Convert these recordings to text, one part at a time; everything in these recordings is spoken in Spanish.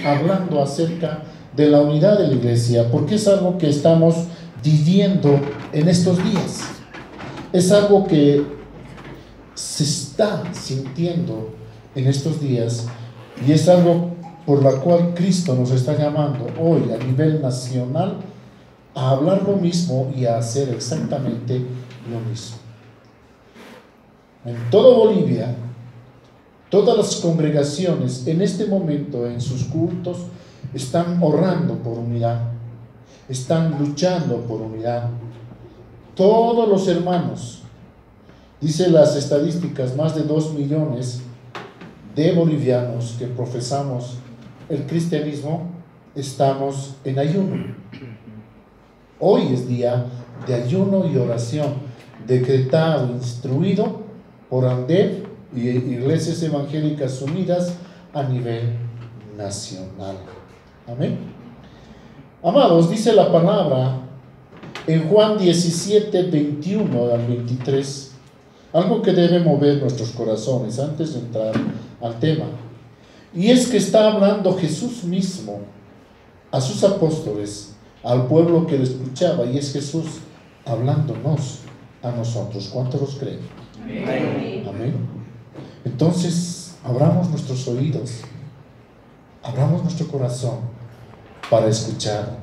hablando acerca de la unidad de la iglesia, porque es algo que estamos viviendo en estos días. Es algo que se está sintiendo en estos días y es algo por la cual Cristo nos está llamando hoy a nivel nacional a hablar lo mismo y a hacer exactamente lo mismo. En toda Bolivia, todas las congregaciones en este momento en sus cultos están orando por unidad, están luchando por unidad. Todos los hermanos, dice las estadísticas, más de 2 millones de bolivianos que profesamos el cristianismo, estamos en ayuno. Hoy es día de ayuno y oración, decretado, instruido por ANDEV y Iglesias Evangélicas Unidas a nivel nacional. Amén. Amados, dice la palabra en Juan 17, 21 al 23, algo que debe mover nuestros corazones antes de entrar al tema. Y es que está hablando Jesús mismo a sus apóstoles, al pueblo que le escuchaba, y es Jesús hablándonos a nosotros. ¿Cuántos los creen? Amén. Amén. Entonces, abramos nuestros oídos, abramos nuestro corazón para escuchar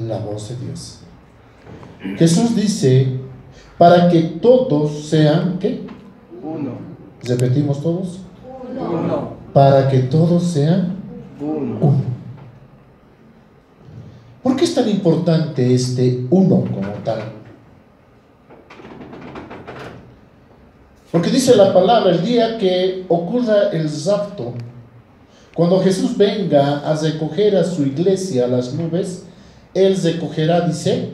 la voz de Dios. Jesús dice, para que todos sean, ¿qué? Uno. ¿Repetimos todos? Uno. Para que todos sean uno. ¿Por qué es tan importante este uno como tal? Porque dice la palabra, el día que ocurra el rapto, cuando Jesús venga a recoger a su iglesia a las nubes, Él recogerá, dice,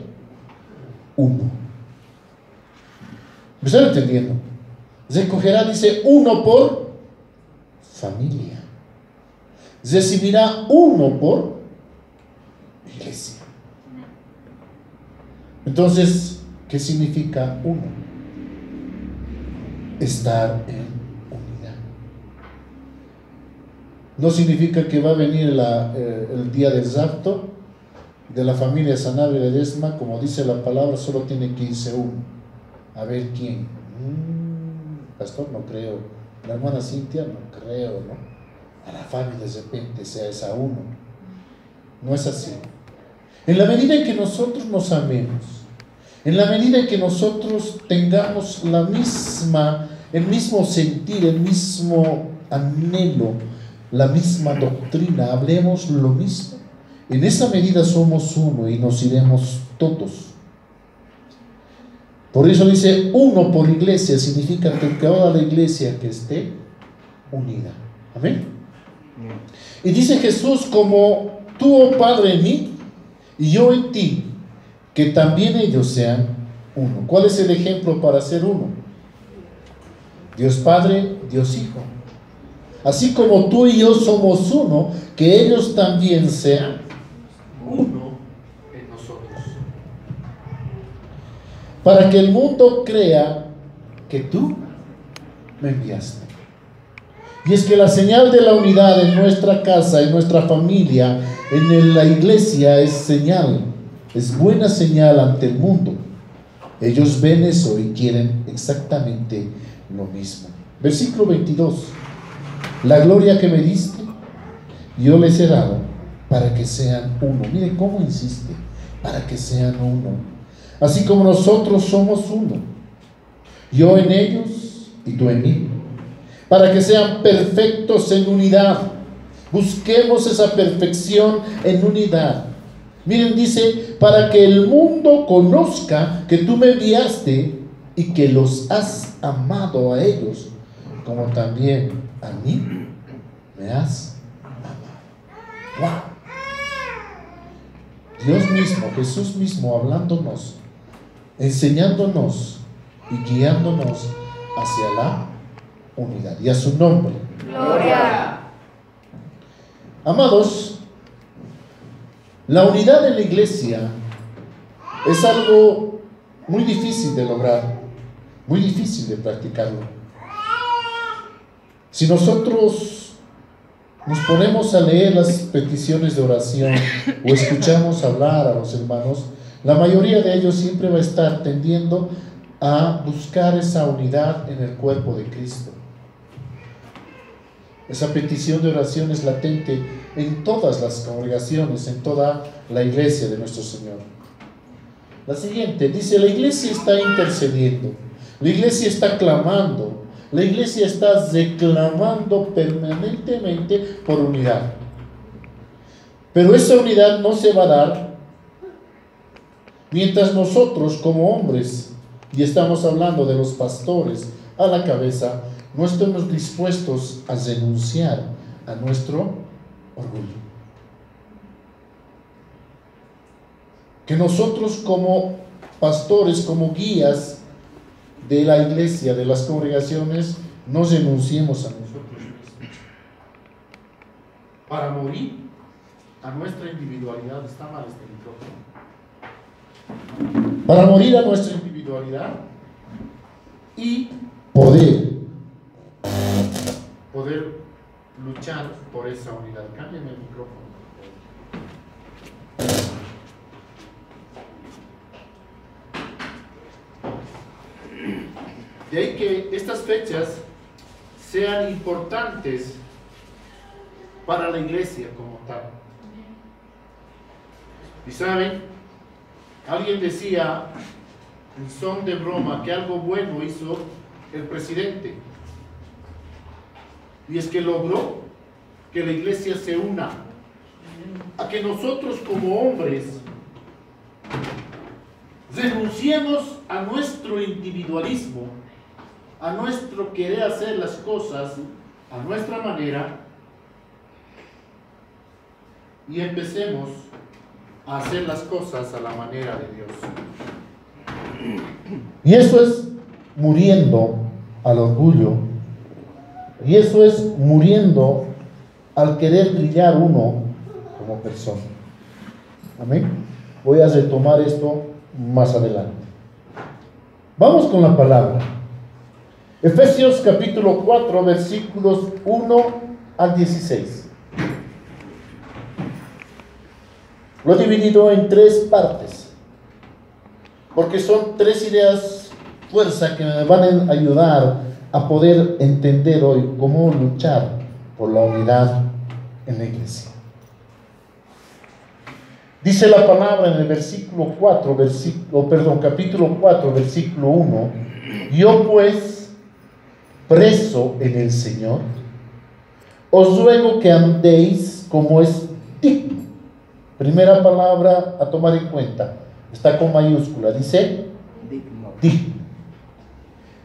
uno. ¿Me están entendiendo? Recogerá, dice, uno por familia. Recibirá uno por iglesia. Entonces, ¿qué significa uno? Estar en unidad. No significa que va a venir el día del rapto de la familia Sanabria de Ledesma, como dice la palabra, solo tiene que irse uno. A ver quién. Pastor, no creo. La hermana Cintia, no creo, ¿no? A la familia de repente sea esa uno. No es así. En la medida en que nosotros nos amemos, en la medida en que nosotros tengamos el mismo sentir, el mismo anhelo, la misma doctrina, hablemos lo mismo, en esa medida somos uno y nos iremos todos. Por eso dice uno por iglesia, significa que toda la iglesia que esté unida. Amén. Y dice Jesús, como tú, oh Padre, en mí y yo en ti, que también ellos sean uno. ¿Cuál es el ejemplo para ser uno? Dios Padre, Dios Hijo. Así como tú y yo somos uno, que ellos también sean uno en nosotros. Para que el mundo crea que tú me enviaste. Y es que la señal de la unidad en nuestra casa, en nuestra familia, en la iglesia es señal, es buena señal ante el mundo. Ellos ven eso y quieren exactamente lo mismo. Versículo 22. La gloria que me diste, yo les he dado para que sean uno. Miren cómo insiste, para que sean uno. Así como nosotros somos uno, yo en ellos y tú en mí, para que sean perfectos en unidad. Busquemos esa perfección en unidad. Miren, dice, para que el mundo conozca que tú me enviaste y que los has amado a ellos, como también a mí me has amado. ¡Wow! Dios mismo, Jesús mismo hablándonos, enseñándonos y guiándonos hacia la unidad y a su nombre. Gloria. Amados, la unidad en la iglesia es algo muy difícil de lograr, muy difícil de practicarlo. Si nosotros nos ponemos a leer las peticiones de oración o escuchamos hablar a los hermanos, la mayoría de ellos siempre va a estar tendiendo a buscar esa unidad en el cuerpo de Cristo. Esa petición de oración es latente en todas las congregaciones, en toda la iglesia de nuestro Señor. La siguiente dice: la iglesia está intercediendo, la iglesia está clamando, la iglesia está reclamando permanentemente por unidad. Pero esa unidad no se va a dar mientras nosotros como hombres, y estamos hablando de los pastores a la cabeza, no estemos dispuestos a renunciar a nuestro orgullo. Que nosotros como pastores, como guías de la iglesia, de las congregaciones, no renunciemos a nosotros mismos para morir a nuestra individualidad. Está mal este micrófono. Para morir a nuestra individualidad y poder luchar por esa unidad. Cámbiame el micrófono. De ahí que estas fechas sean importantes para la iglesia como tal. Y saben, alguien decía en son de broma que algo bueno hizo el presidente, y es que logró que la iglesia se una, a que nosotros como hombres renunciemos a nuestro individualismo, a nuestro querer hacer las cosas a nuestra manera, y empecemos a hacer las cosas a la manera de Dios. Y eso es muriendo al orgullo, y eso es muriendo al querer brillar uno como persona. Amén. Voy a retomar esto más adelante. Vamos con la palabra. Efesios capítulo 4, versículos 1 al 16. Lo he dividido en 3 partes, porque son 3 ideas fuerza que me van a ayudar a poder entender hoy cómo luchar por la unidad en la iglesia. Dice la palabra en el capítulo 4, versículo 1: yo pues, preso en el Señor, os ruego que andéis como es digno. Primera palabra a tomar en cuenta, está con mayúscula, dice digno,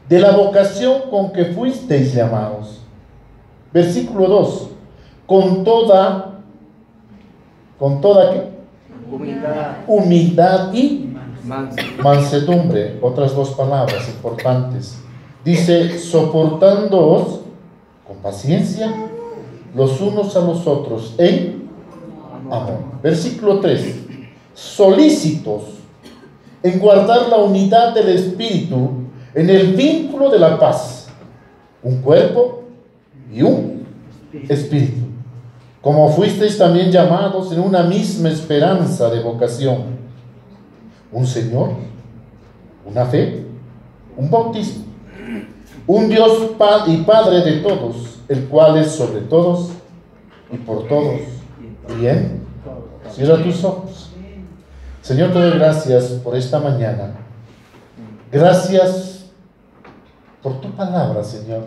de la vocación con que fuisteis llamados. Versículo 2: con toda ¿qué? Humildad y mansedumbre. Otras 2 palabras importantes. Dice: soportándoos con paciencia los unos a los otros en amor. Versículo 3: solícitos en guardar la unidad del Espíritu en el vínculo de la paz, un cuerpo y un espíritu, como fuisteis también llamados en una misma esperanza de vocación, un Señor, una fe, un bautismo, un Dios y Padre de todos, el cual es sobre todos y por todos y en. Cierra tus ojos. Señor, te doy gracias por esta mañana. Gracias por tu palabra, Señor,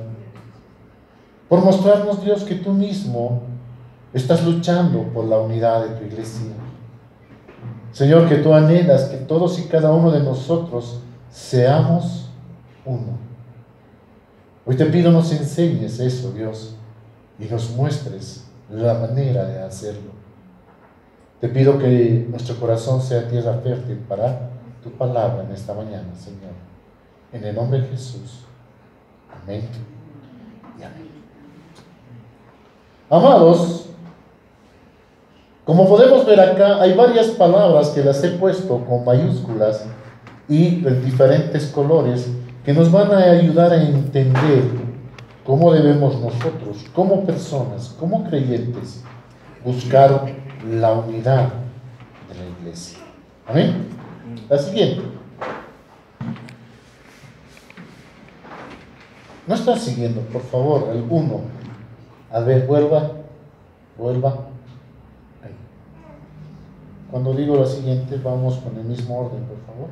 por mostrarnos, Dios, que tú mismo estás luchando por la unidad de tu iglesia. Señor, que tú anhelas que todos y cada uno de nosotros seamos uno. Hoy te pido nos enseñes eso, Dios, y nos muestres la manera de hacerlo. Te pido que nuestro corazón sea tierra fértil para tu palabra en esta mañana, Señor. En el nombre de Jesús. Amén y amén. Amados, como podemos ver acá, hay varias palabras que las he puesto con mayúsculas y en diferentes colores que nos van a ayudar a entender cómo debemos nosotros, como personas, como creyentes, buscar la unidad de la iglesia. Amén. La siguiente. No están siguiendo, por favor, el 1. A ver, vuelva. Ahí. Cuando digo la siguiente, vamos con el mismo orden, por favor.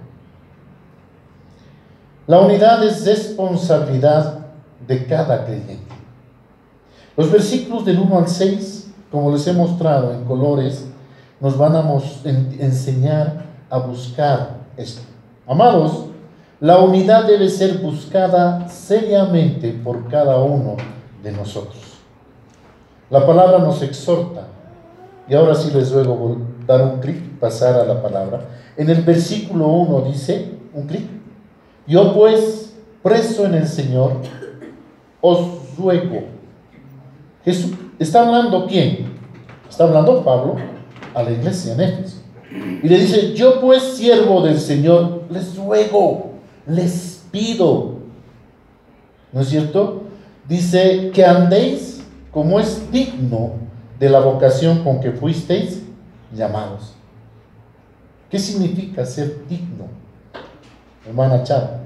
La unidad es responsabilidad de cada creyente. Los versículos del 1 al 6, como les he mostrado en colores, nos van a enseñar a buscar esto. Amados, la unidad debe ser buscada seriamente por cada uno de nosotros. La palabra nos exhorta, y ahora sí les ruego dar un clic, pasar a la palabra. En el versículo 1 dice, un clic: yo pues, preso en el Señor, os ruego. Jesús, ¿está hablando quién? Está hablando Pablo a la iglesia en Éfeso. Y le dice: yo pues, siervo del Señor, les ruego, les pido. ¿No es cierto? Dice que andéis como es digno de la vocación con que fuisteis llamados. ¿Qué significa ser digno, hermana Chava?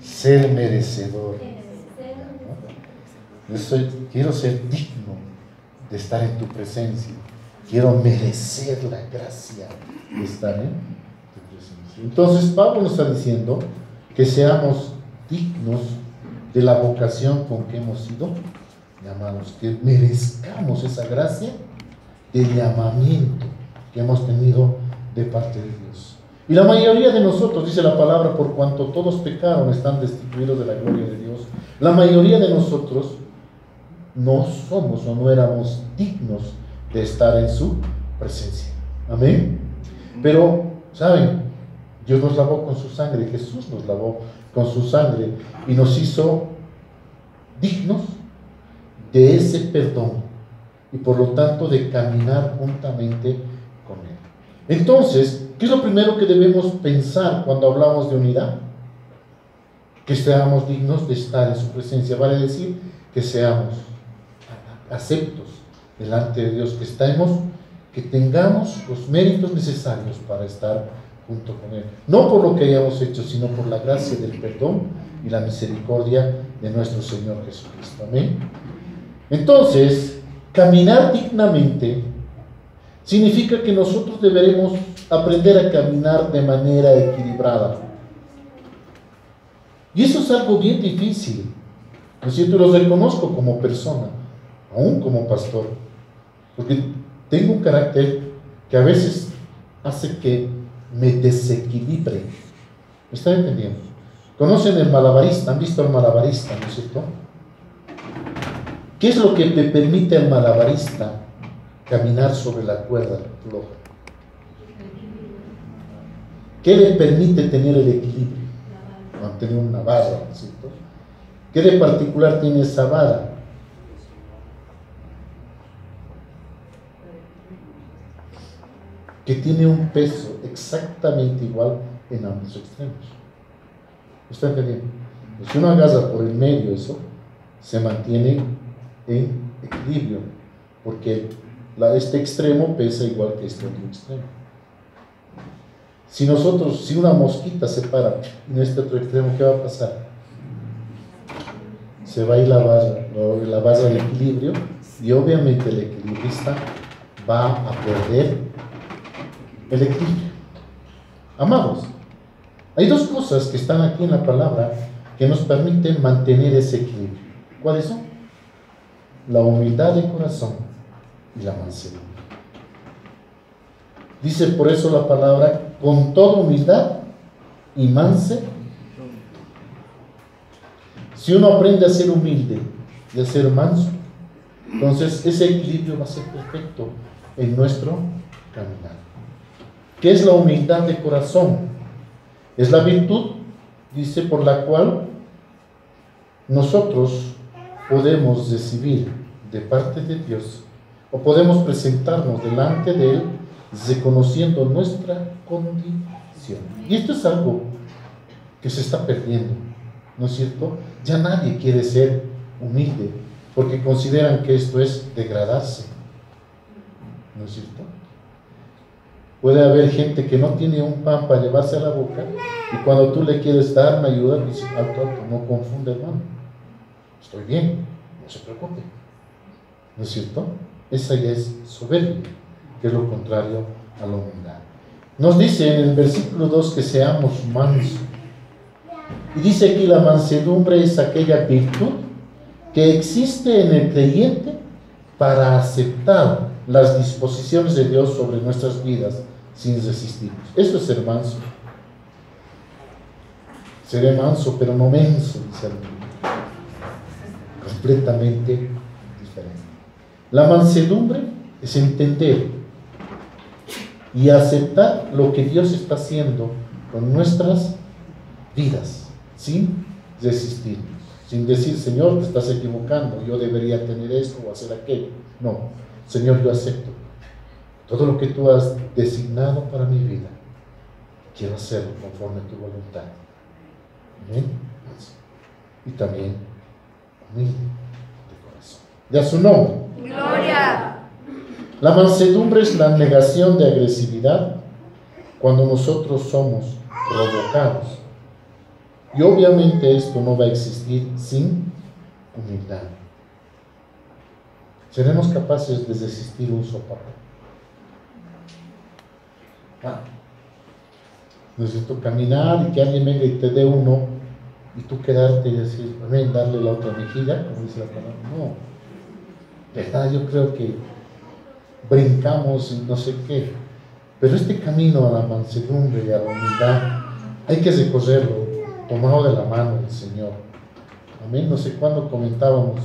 Ser merecedor. Quiero ser digno de estar en tu presencia. Quiero merecer la gracia de estar en tu presencia. Entonces Pablo nos está diciendo que seamos dignos de la vocación con que hemos sido llamados, que merezcamos esa gracia de llamamiento que hemos tenido de parte de Dios. Y la mayoría de nosotros, dice la palabra, por cuanto todos pecaron, están destituidos de la gloria de Dios. La mayoría de nosotros no somos o no éramos dignos de estar en su presencia. Amén. Pero, ¿saben? Dios nos lavó con su sangre, Jesús nos lavó con su sangre y nos hizo dignos de ese perdón y por lo tanto de caminar juntamente con Él. Entonces, ¿qué es lo primero que debemos pensar cuando hablamos de unidad? Que seamos dignos de estar en su presencia. Vale decir que seamos aceptos delante de Dios, que tengamos los méritos necesarios para estar junto con Él. No por lo que hayamos hecho, sino por la gracia del perdón y la misericordia de nuestro Señor Jesucristo. Amén. Entonces, caminar dignamente significa que nosotros deberemos aprender a caminar de manera equilibrada. Y eso es algo bien difícil. ¿No es cierto? Lo reconozco como persona, aún como pastor, porque tengo un carácter que a veces hace que me desequilibre. ¿Me están entendiendo? ¿Conocen el malabarista? ¿Han visto al malabarista? ¿No es cierto? ¿Qué es lo que le permite al malabarista caminar sobre la cuerda floja? ¿Qué le permite tener el equilibrio? Mantener una vara, ¿no es cierto? ¿Qué de particular tiene esa vara? Que tiene un peso exactamente igual en ambos extremos. ¿Está entendiendo? Si uno agarra por el medio eso, se mantiene en equilibrio, porque este extremo pesa igual que este otro extremo. Si una mosquita se para en este otro extremo, ¿qué va a pasar? Se va a ir la barra del equilibrio, y obviamente el equilibrista va a perder el equilibrio. Amados, hay dos cosas que están aquí en la palabra que nos permiten mantener ese equilibrio. ¿Cuáles son? La humildad de corazón y la mansedumbre. Dice por eso la palabra: con toda humildad y mansedumbre. Si uno aprende a ser humilde y a ser manso, entonces ese equilibrio va a ser perfecto en nuestro caminar. ¿Qué es la humildad de corazón? Es la virtud, dice, por la cual nosotros podemos recibir de parte de Dios, o podemos presentarnos delante de Él reconociendo nuestra condición. Y esto es algo que se está perdiendo, ¿no es cierto? Ya nadie quiere ser humilde porque consideran que esto es degradarse, ¿no es cierto? Puede haber gente que no tiene un pan para llevarse a la boca y cuando tú le quieres dar una ayuda, dice, alto, no confunda, hermano, estoy bien, no se preocupe, ¿no es cierto? Esa ya es soberbia, que es lo contrario a la humildad. Nos dice en el versículo 2 que seamos mansos. Y dice aquí, la mansedumbre es aquella virtud que existe en el creyente para aceptar las disposiciones de Dios sobre nuestras vidas sin resistirnos. Eso es ser manso. Seré manso, pero no menso, dice el Señor. Completamente diferente. La mansedumbre es entender y aceptar lo que Dios está haciendo con nuestras vidas, sin resistirnos, sin decir, Señor, te estás equivocando, yo debería tener esto o hacer aquello. No, Señor, yo acepto todo lo que tú has designado para mi vida, quiero hacerlo conforme a tu voluntad. Amén. Y también humilde de corazón. Y a su nombre. Gloria. La mansedumbre es la negación de agresividad cuando nosotros somos provocados. Y obviamente esto no va a existir sin humildad. ¿Seremos capaces de resistir un sopapo? Necesito caminar y que alguien venga y te dé uno y tú quedarte y decir, amén, darle la otra mejilla, como dice la palabra. No, ¿verdad? Yo creo que brincamos y no sé qué, pero este camino a la mansedumbre y a la humildad hay que recorrerlo tomado de la mano del Señor. Amén. No sé cuándo comentábamos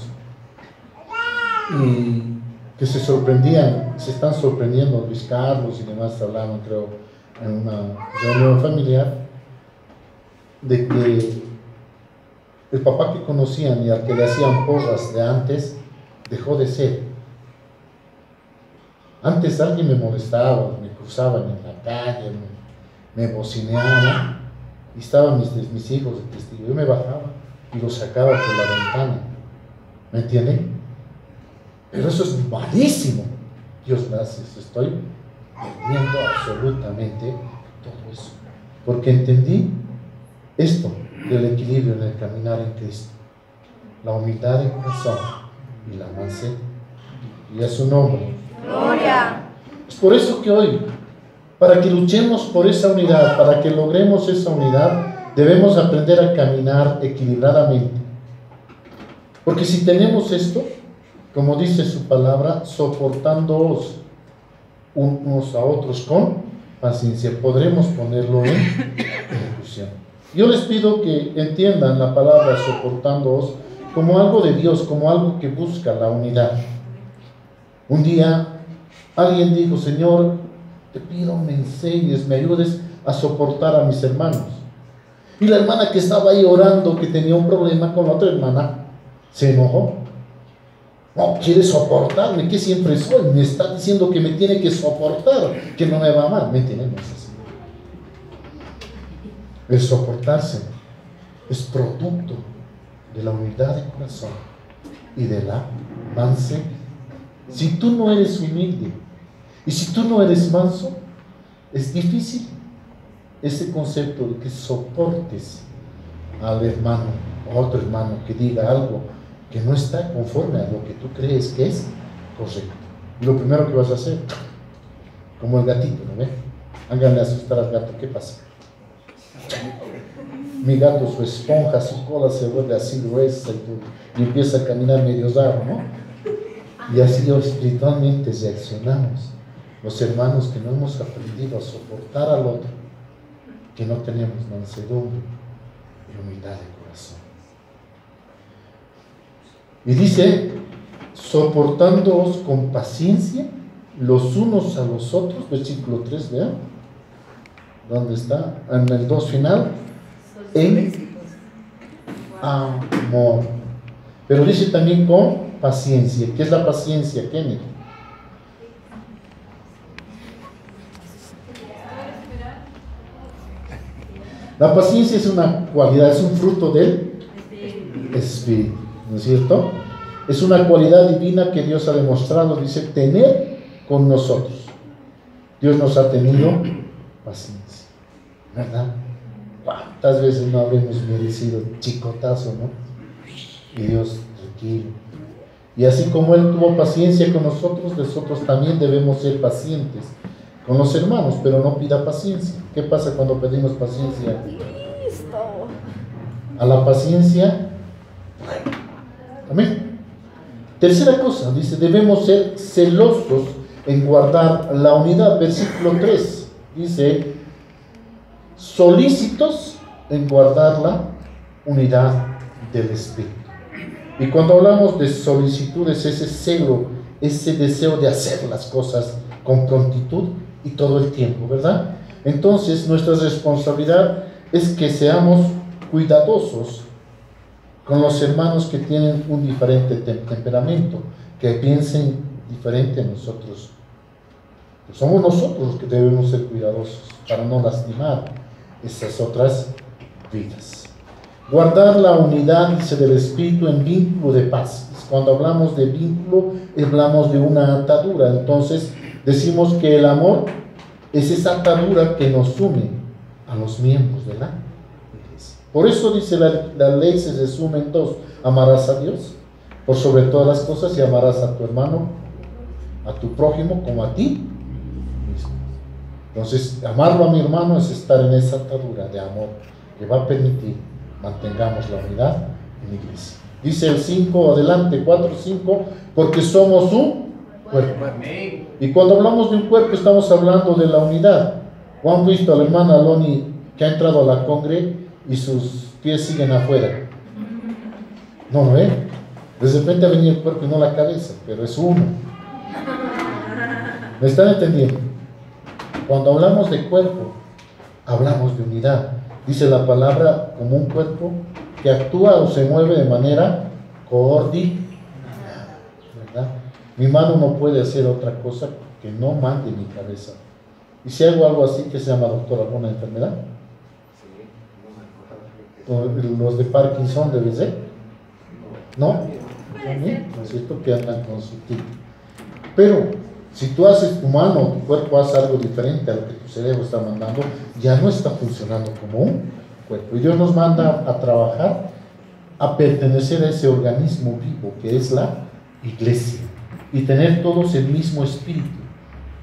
y que se sorprendían, se están sorprendiendo Luis Carlos y demás, hablaban, creo, en una reunión familiar, de que el papá que conocían y al que le hacían porras de antes dejó de ser. Antes alguien me molestaba, me cruzaban en la calle, me bocineaba y estaban mis hijos de testigo. Yo me bajaba y los sacaba por la ventana, ¿me entienden? Pero eso es malísimo. Dios gracias, estoy perdiendo absolutamente todo eso, porque entendí esto del equilibrio en el caminar en Cristo, la humildad de corazón y la mansedumbre, y a su nombre. Gloria. Es por eso que hoy, para que luchemos por esa unidad, para que logremos esa unidad, debemos aprender a caminar equilibradamente, porque si tenemos esto, como dice su palabra, soportándoos unos a otros con paciencia, podremos ponerlo en ejecución. Yo les pido que entiendan la palabra soportándoos como algo de Dios, como algo que busca la unidad. Un día alguien dijo, Señor, te pido me enseñes, me ayudes a soportar a mis hermanos. Y la hermana que estaba ahí orando, que tenía un problema con la otra hermana, se enojó. No, quiere soportarme, que siempre soy, me está diciendo que me tiene que soportar, que no me va a amar. ¿Me entienden? No es así. El soportarse es producto de la humildad de corazón y de la mansedumbre. Si tú no eres humilde y si tú no eres manso, es difícil ese concepto de que soportes al hermano o a otro hermano que diga algo que no está conforme a lo que tú crees que es correcto. Y lo primero que vas a hacer, como el gatito, ¿no ve? Háganle asustar al gato, ¿qué pasa? Mi gato, su esponja, su cola se vuelve así gruesa y empieza a caminar medio raro, ¿no? Y así espiritualmente reaccionamos los hermanos que no hemos aprendido a soportar al otro, que no tenemos mansedumbre y humildad de corazón. Y dice, soportándoos con paciencia los unos a los otros, versículo 3, vean, ¿dónde está? En el 2 final, en amor. Pero dice también con paciencia. ¿Qué es la paciencia, Kenneth? La paciencia es una cualidad, es un fruto del Espíritu, ¿no es cierto? Es una cualidad divina que Dios ha demostrado, dice, tener con nosotros. Dios nos ha tenido paciencia, ¿verdad? ¿Cuántas veces no habremos merecido chicotazo, no? Y Dios, tranquilo. Y así como Él tuvo paciencia con nosotros, nosotros también debemos ser pacientes con los hermanos, pero no pida paciencia. ¿Qué pasa cuando pedimos paciencia? A la paciencia, amén. Tercera cosa, dice, debemos ser celosos en guardar la unidad. Versículo 3, dice, solícitos en guardar la unidad del Espíritu. Y cuando hablamos de solicitud, es ese celo, ese deseo de hacer las cosas con prontitud y todo el tiempo, ¿verdad? Entonces, nuestra responsabilidad es que seamos cuidadosos con los hermanos que tienen un diferente temperamento, que piensen diferente a nosotros. Pues somos nosotros los que debemos ser cuidadosos para no lastimar esas otras vidas. Guardar la unidad, dice, del Espíritu en vínculo de paz. Cuando hablamos de vínculo, hablamos de una atadura. Entonces, decimos que el amor es esa atadura que nos une a los miembros de la iglesia. Por eso dice la ley se resume en dos: amarás a Dios por sobre todas las cosas y amarás a tu hermano, a tu prójimo como a ti mismo. Entonces, amarlo a mi hermano es estar en esa atadura de amor que va a permitir mantengamos la unidad en la iglesia. Dice el 5, adelante, 4, 5, porque somos un cuerpo. Y cuando hablamos de un cuerpo estamos hablando de la unidad. ¿O han visto a la hermana Loni que ha entrado a la congre y sus pies siguen afuera? No, no, de repente ha venido el cuerpo y no la cabeza, pero es uno. ¿Me están entendiendo? Cuando hablamos de cuerpo, hablamos de unidad. Dice la palabra como un cuerpo que actúa o se mueve de manera coordinada, ¿verdad? Mi mano no puede hacer otra cosa que no mande mi cabeza. ¿Y si hago algo así que se llama, doctor, alguna enfermedad? ¿Los de Parkinson debe ser? ¿No? ¿No es cierto que andan con su tipo? Pero si tú haces tu mano, tu cuerpo hace algo diferente a lo que tu cerebro está mandando, ya no está funcionando como un cuerpo. Y Dios nos manda a trabajar, a pertenecer a ese organismo vivo que es la iglesia y tener todos el mismo espíritu.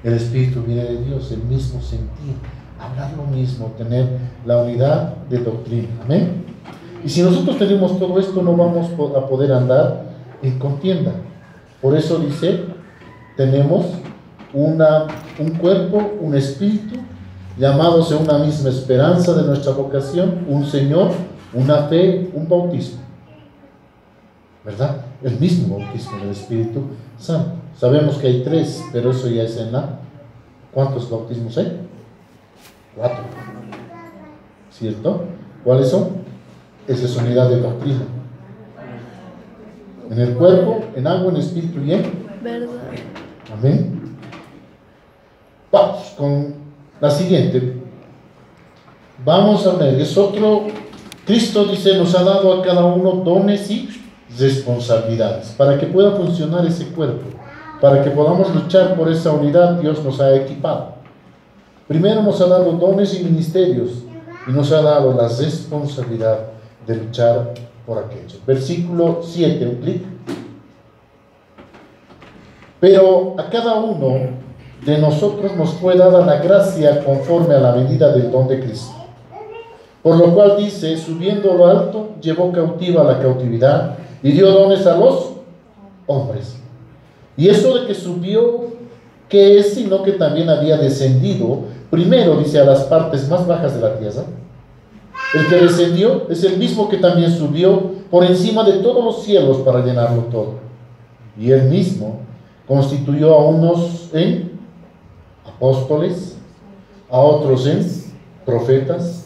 El espíritu viene de Dios, el mismo sentir, hablar lo mismo, tener la unidad de doctrina. Amén. Y si nosotros tenemos todo esto, no vamos a poder andar en contienda. Por eso dice, tenemos un cuerpo, un espíritu, llamados en una misma esperanza de nuestra vocación, un Señor, una fe, un bautismo, ¿verdad? El mismo bautismo del Espíritu Santo. Sabemos que hay 3, pero eso ya es en la... ¿Cuántos bautismos hay? 4, ¿cierto? ¿Cuáles son? Esa es unidad de doctrina. En el cuerpo, en agua, en espíritu y en verdad. Amén. Vamos con la siguiente. Vamos a ver, es otro. Cristo dice, nos ha dado a cada uno dones y responsabilidades para que pueda funcionar ese cuerpo, para que podamos luchar por esa unidad. Dios nos ha equipado. Primero nos ha dado dones y ministerios y nos ha dado la responsabilidad de luchar por aquello. Versículo 7, un clic. Pero a cada uno de nosotros nos fue dada la gracia conforme a la medida del don de Cristo. Por lo cual dice, subiendo a lo alto, llevó cautiva la cautividad y dio dones a los hombres. Y eso de que subió, ¿qué es? Sino que también había descendido, primero dice, a las partes más bajas de la tierra. El que descendió es el mismo que también subió por encima de todos los cielos para llenarlo todo. Y él mismo constituyó a unos en apóstoles, a otros en profetas,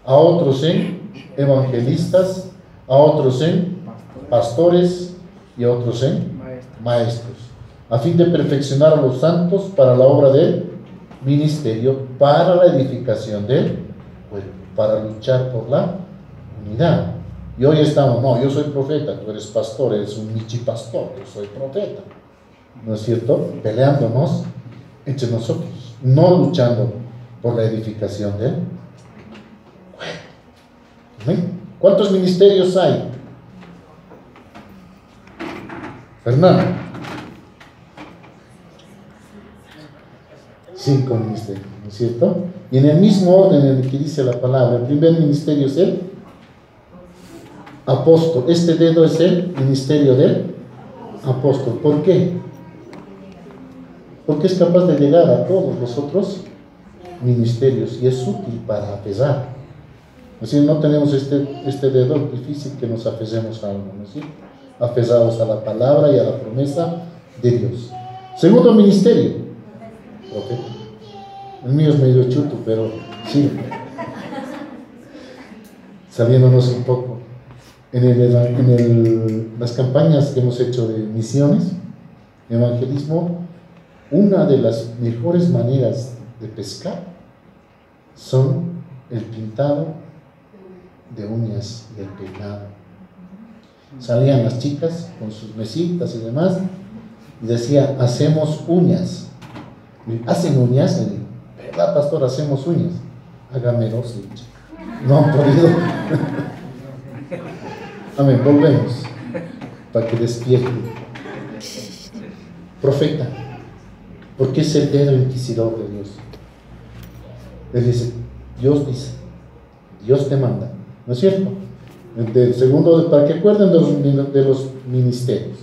a otros en evangelistas, a otros en pastores y a otros en maestros, a fin de perfeccionar a los santos para la obra del ministerio, para la edificación del cuerpo, para luchar por la unidad. Y hoy estamos, no, yo soy profeta, tú eres pastor, eres un michipastor, yo soy profeta, ¿no es cierto? Peleándonos entre nosotros, no luchando por la edificación del cuerpo. ¿Cuántos ministerios hay? Fernando. 5 ministerios, ¿no es cierto? Y en el mismo orden en el que dice la palabra, el primer ministerio es el apóstol. Este dedo es el ministerio del apóstol. ¿Por qué? Porque es capaz de llegar a todos los otros ministerios y es útil para apesar. Así no tenemos este dedo difícil que nos apesemos a algo, ¿no es cierto? Apesados a la palabra y a la promesa de Dios. Segundo ministerio, profeta. El mío es medio chuto, pero sí, saliéndonos un poco. Las campañas que hemos hecho de misiones, evangelismo, una de las mejores maneras de pescar son el pintado de uñas y el peinado. Salían las chicas con sus mesitas y demás y decía, hacemos uñas. ¿Hacen uñas? Y, ¿verdad, pastor? Hacemos uñas. Hágame dos. No han podido. Amén, volvemos para que despierte. Profeta, porque es el dedo inquisidor de Dios. Él dice, Dios dice, Dios te manda, ¿no es cierto? El segundo, para que acuerden de los ministerios.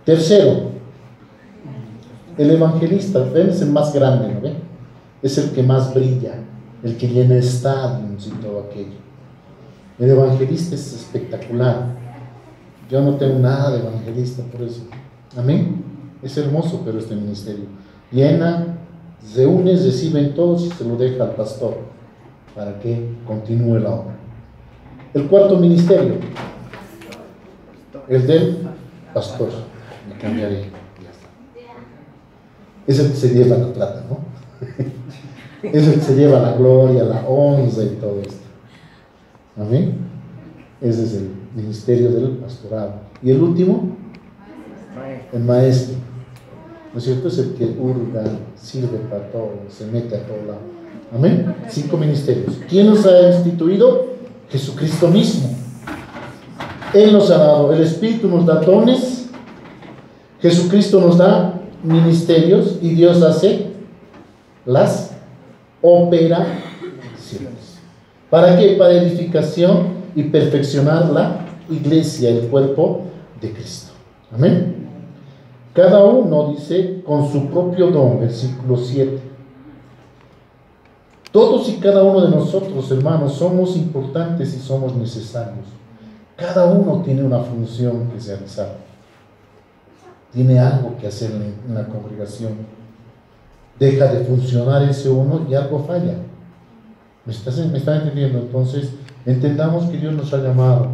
Tercero, el evangelista, ¿ven? Es el más grande, ¿no ven? Es el que más brilla, el que llena estadios y todo aquello. El evangelista es espectacular. Yo no tengo nada de evangelista por eso. Amén. Es hermoso, pero este ministerio llena, reúne, reciben todos y se lo deja al pastor para que continúe la obra. El cuarto ministerio, el del pastor. Me cambiaré. Es el que se lleva la plata, ¿no? Es el que se lleva la gloria, la honra y todo esto. Amén. Ese es el ministerio del pastorado. Y el último, el maestro. ¿No es cierto? Es el que hurga, sirve para todo, se mete a todo lado. Amén. 5 ministerios. ¿Quién nos ha instituido? Jesucristo mismo. Él nos ha dado, el Espíritu nos da dones, Jesucristo nos da ministerios y Dios hace las operaciones. ¿Para qué? Para edificación y perfeccionar la iglesia, el cuerpo de Cristo. Amén. Cada uno dice con su propio don, versículo 7. Todos y cada uno de nosotros, hermanos, somos importantes y somos necesarios. Cada uno tiene una función que realizar. Tiene algo que hacer en la congregación. Deja de funcionar ese uno y algo falla. ¿Me están entendiendo? Entonces, entendamos que Dios nos ha llamado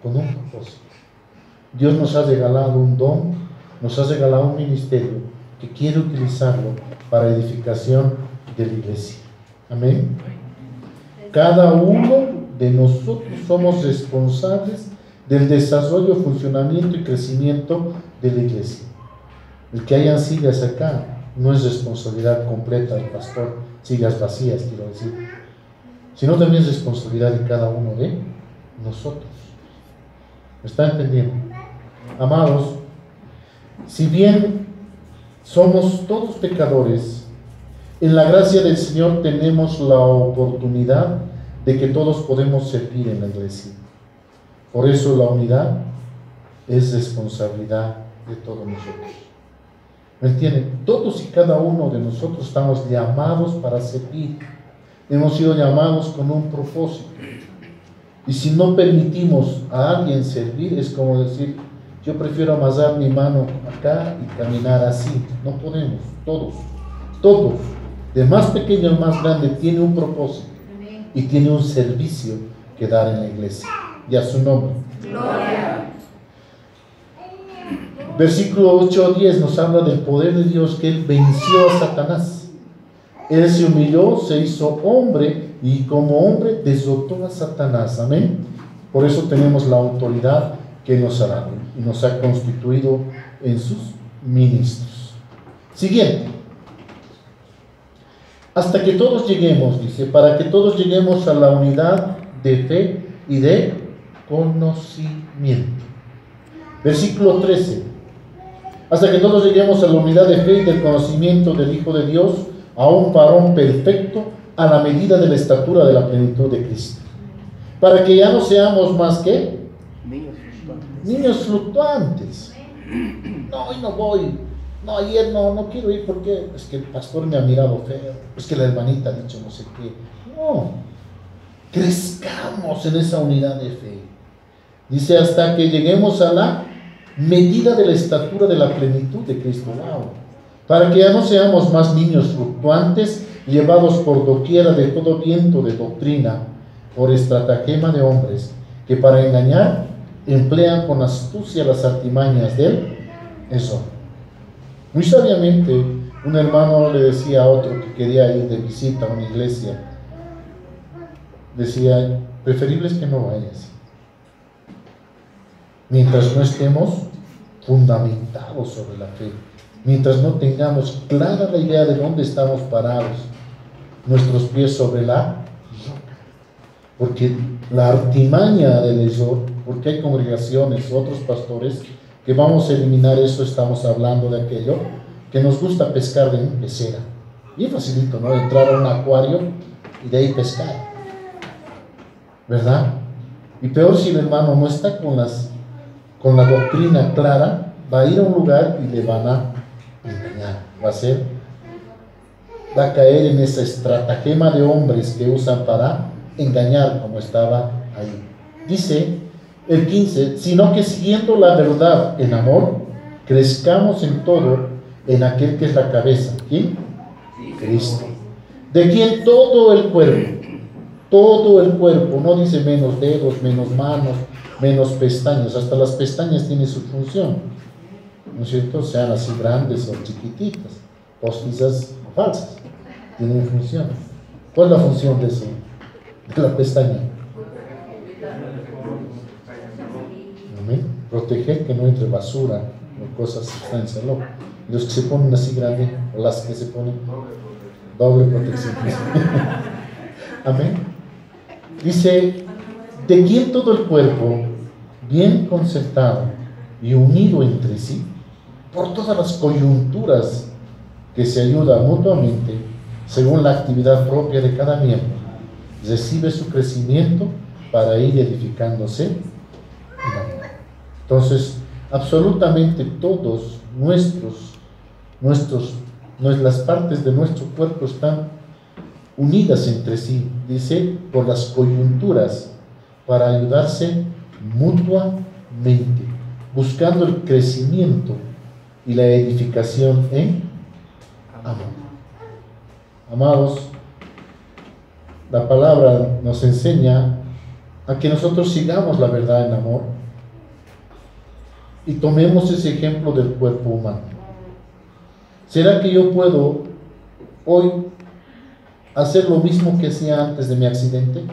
con un propósito. Dios nos ha regalado un don, nos ha regalado un ministerio que quiere utilizarlo para edificación de la iglesia. Amén. Cada uno de nosotros somos responsables del desarrollo, funcionamiento y crecimiento de la iglesia. El que hayan sillas acá no es responsabilidad completa del pastor, sillas vacías, quiero decir, sino también es responsabilidad de cada uno de nosotros. ¿Me está entendiendo? Amados, si bien somos todos pecadores, en la gracia del Señor tenemos la oportunidad de que todos podemos servir en la iglesia. Por eso la unidad es responsabilidad de todos nosotros. ¿Me entienden? Todos y cada uno de nosotros estamos llamados para servir. Hemos sido llamados con un propósito. Y si no permitimos a alguien servir, es como decir, yo prefiero amasar mi mano acá y caminar así. No podemos, todos, de más pequeño a más grande, tiene un propósito y tiene un servicio que dar en la iglesia. Y a su nombre. Gloria. Versículo 8-10 nos habla del poder de Dios, que Él venció a Satanás. Él se humilló, se hizo hombre y como hombre derrotó a Satanás. Amén. Por eso tenemos la autoridad que nos ha dado y nos ha constituido en sus ministros. Siguiente. Hasta que todos lleguemos, dice, para que todos lleguemos a la unidad de fe y de conocimiento. Versículo 13. Hasta que todos lleguemos a la unidad de fe y del conocimiento del Hijo de Dios, a un varón perfecto, a la medida de la estatura de la plenitud de Cristo. Para que ya no seamos más que niños fluctuantes. No, hoy no voy. No, ayer no quiero ir porque es que el pastor me ha mirado feo. Es que la hermanita ha dicho no sé qué. No. Crezcamos en esa unidad de fe. Dice, hasta que lleguemos a la medida de la estatura de la plenitud de Cristo. Wow. Para que ya no seamos más niños fluctuantes, llevados por doquiera de todo viento de doctrina, por estratagema de hombres, que para engañar emplean con astucia las artimañas del error. Muy sabiamente, un hermano le decía a otro que quería ir de visita a una iglesia, decía, preferible es que no vayas, mientras no estemos fundamentados sobre la fe, mientras no tengamos clara la idea de dónde estamos parados, nuestros pies sobre la roca. Porque la artimaña del error, porque hay congregaciones, otros pastores, que vamos a eliminar eso. Estamos hablando de aquello que nos gusta pescar de una pecera. Bien facilito, ¿no? Entrar a un acuario y de ahí pescar, ¿verdad? Y peor si el hermano no está con la doctrina clara, va a ir a un lugar y le van a engañar. Va a caer en esa estratagema de hombres que usan para engañar, como estaba ahí. Dice el 15, sino que siguiendo la verdad en amor, crezcamos en todo en aquel que es la cabeza. ¿Quién? Cristo. De quien todo el cuerpo, no dice menos dedos, menos manos, menos pestañas, hasta las pestañas tienen su función, ¿no es cierto? Sean así grandes o chiquititas, postizas o falsas, tienen función. ¿Cuál es la función de eso? De la pestaña. ¿Amén? Proteger que no entre basura o cosas extrañas al ojo. Los que se ponen así grande, o las que se ponen, doble protección. Amén. Dice, de quien todo el cuerpo, bien concertado y unido entre sí, por todas las coyunturas que se ayuda mutuamente, según la actividad propia de cada miembro, recibe su crecimiento para ir edificándose en amor. Entonces, absolutamente todos las partes de nuestro cuerpo están unidas entre sí, dice, por las coyunturas, para ayudarse mutuamente, buscando el crecimiento y la edificación en amor. Amados, la palabra nos enseña a que nosotros sigamos la verdad en amor y tomemos ese ejemplo del cuerpo humano. ¿Será que yo puedo hoy hacer lo mismo que hacía antes de mi accidente?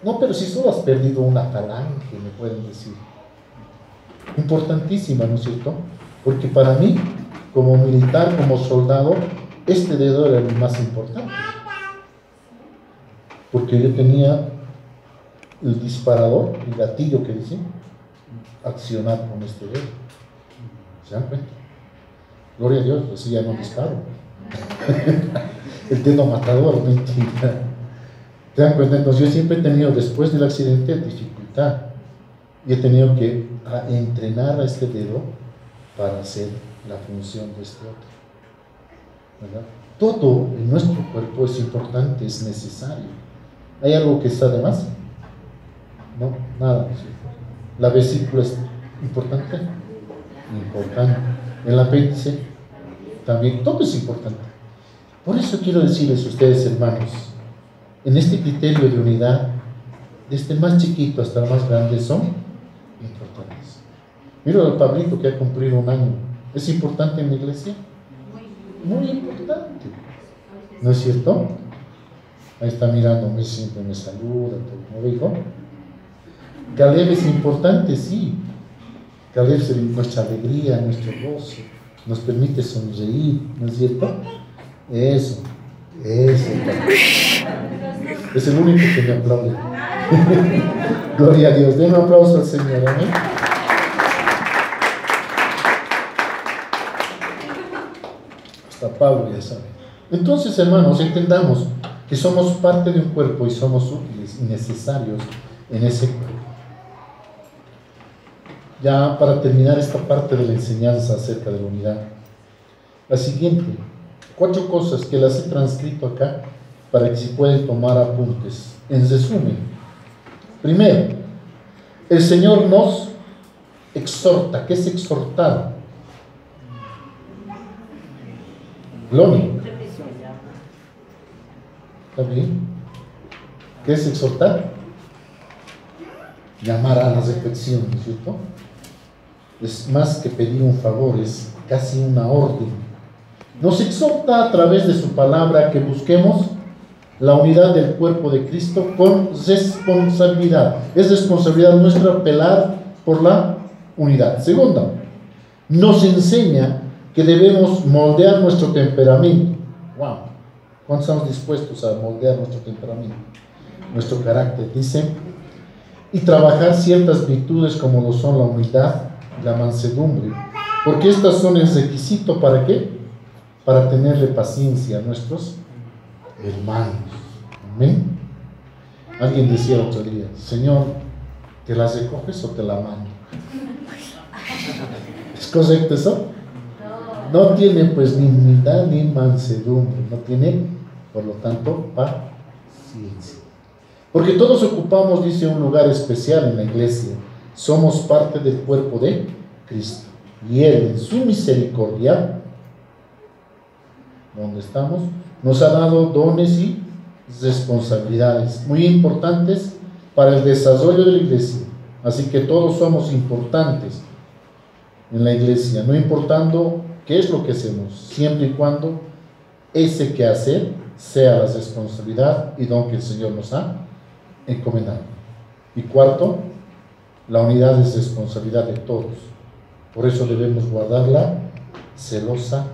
No, pero si solo has perdido una falange, me pueden decir. Importantísima, ¿no es cierto? Porque para mí, como militar, como soldado, este dedo era el más importante. Porque yo tenía el disparador, el gatillo que dice, accionar con este dedo. ¿Se dan cuenta? Gloria a Dios, así ya no disparo. El dedo matador, mentira. ¿Te dan cuenta? Entonces yo siempre he tenido, después del accidente, dificultad. Y he tenido que entrenar a este dedo para hacer la función de este otro, ¿verdad? Todo en nuestro cuerpo es importante, es necesario. ¿Hay algo que está de más? No, nada. ¿La vesícula es importante? Importante. El apéndice también, todo es importante. Por eso quiero decirles a ustedes, hermanos, en este criterio de unidad, desde el más chiquito hasta el más grande son importantes. Mira al Pablito que ha cumplido un año. ¿Es importante en la iglesia? Muy importante. ¿No es cierto? Ahí está mirándome, siempre me saluda, ¿no digo? Caleb es importante, sí. Caleb es nuestra alegría, nuestro gozo, nos permite sonreír, ¿no es cierto? Eso. Es el único que me aplaude. Gloria a Dios. Den un aplauso al Señor, amén. Hasta Pablo ya sabe. Entonces, hermanos, entendamos que somos parte de un cuerpo y somos útiles y necesarios en ese cuerpo. Ya para terminar esta parte de la enseñanza acerca de la unidad, la siguiente, 4 cosas que las he transcrito acá para que se pueden tomar apuntes. En resumen, primero, el Señor nos exhorta. ¿Qué es exhortar? Gloria. ¿Está bien? ¿Qué es exhortar? Llamar a la reflexión, ¿no es cierto? Es más que pedir un favor, es casi una orden. Nos exhorta a través de su palabra que busquemos la unidad del cuerpo de Cristo con responsabilidad. Es responsabilidad nuestra velar por la unidad. Segunda, nos enseña que debemos moldear nuestro temperamento. Wow, ¿cuántos estamos dispuestos a moldear nuestro temperamento? Nuestro carácter, dice, y trabajar ciertas virtudes como lo son la humildad, la mansedumbre, porque estas son el requisito ¿para qué? Para tenerle paciencia a nuestros hermanos. Amén. Alguien decía otro día, Señor, ¿te las recoges o te la mando? ¿Es correcto eso? No tiene pues ni humildad ni mansedumbre, no tiene, por lo tanto, paciencia. Porque todos ocupamos, dice, un lugar especial en la iglesia. Somos parte del cuerpo de Cristo. Y Él, en su misericordia, donde estamos, nos ha dado dones y responsabilidades muy importantes para el desarrollo de la iglesia. Así que todos somos importantes en la iglesia, no importando qué es lo que hacemos, siempre y cuando ese quehacer sea la responsabilidad y don que el Señor nos ha encomendado. Y cuarto, la unidad es responsabilidad de todos. Por eso debemos guardarla celosa.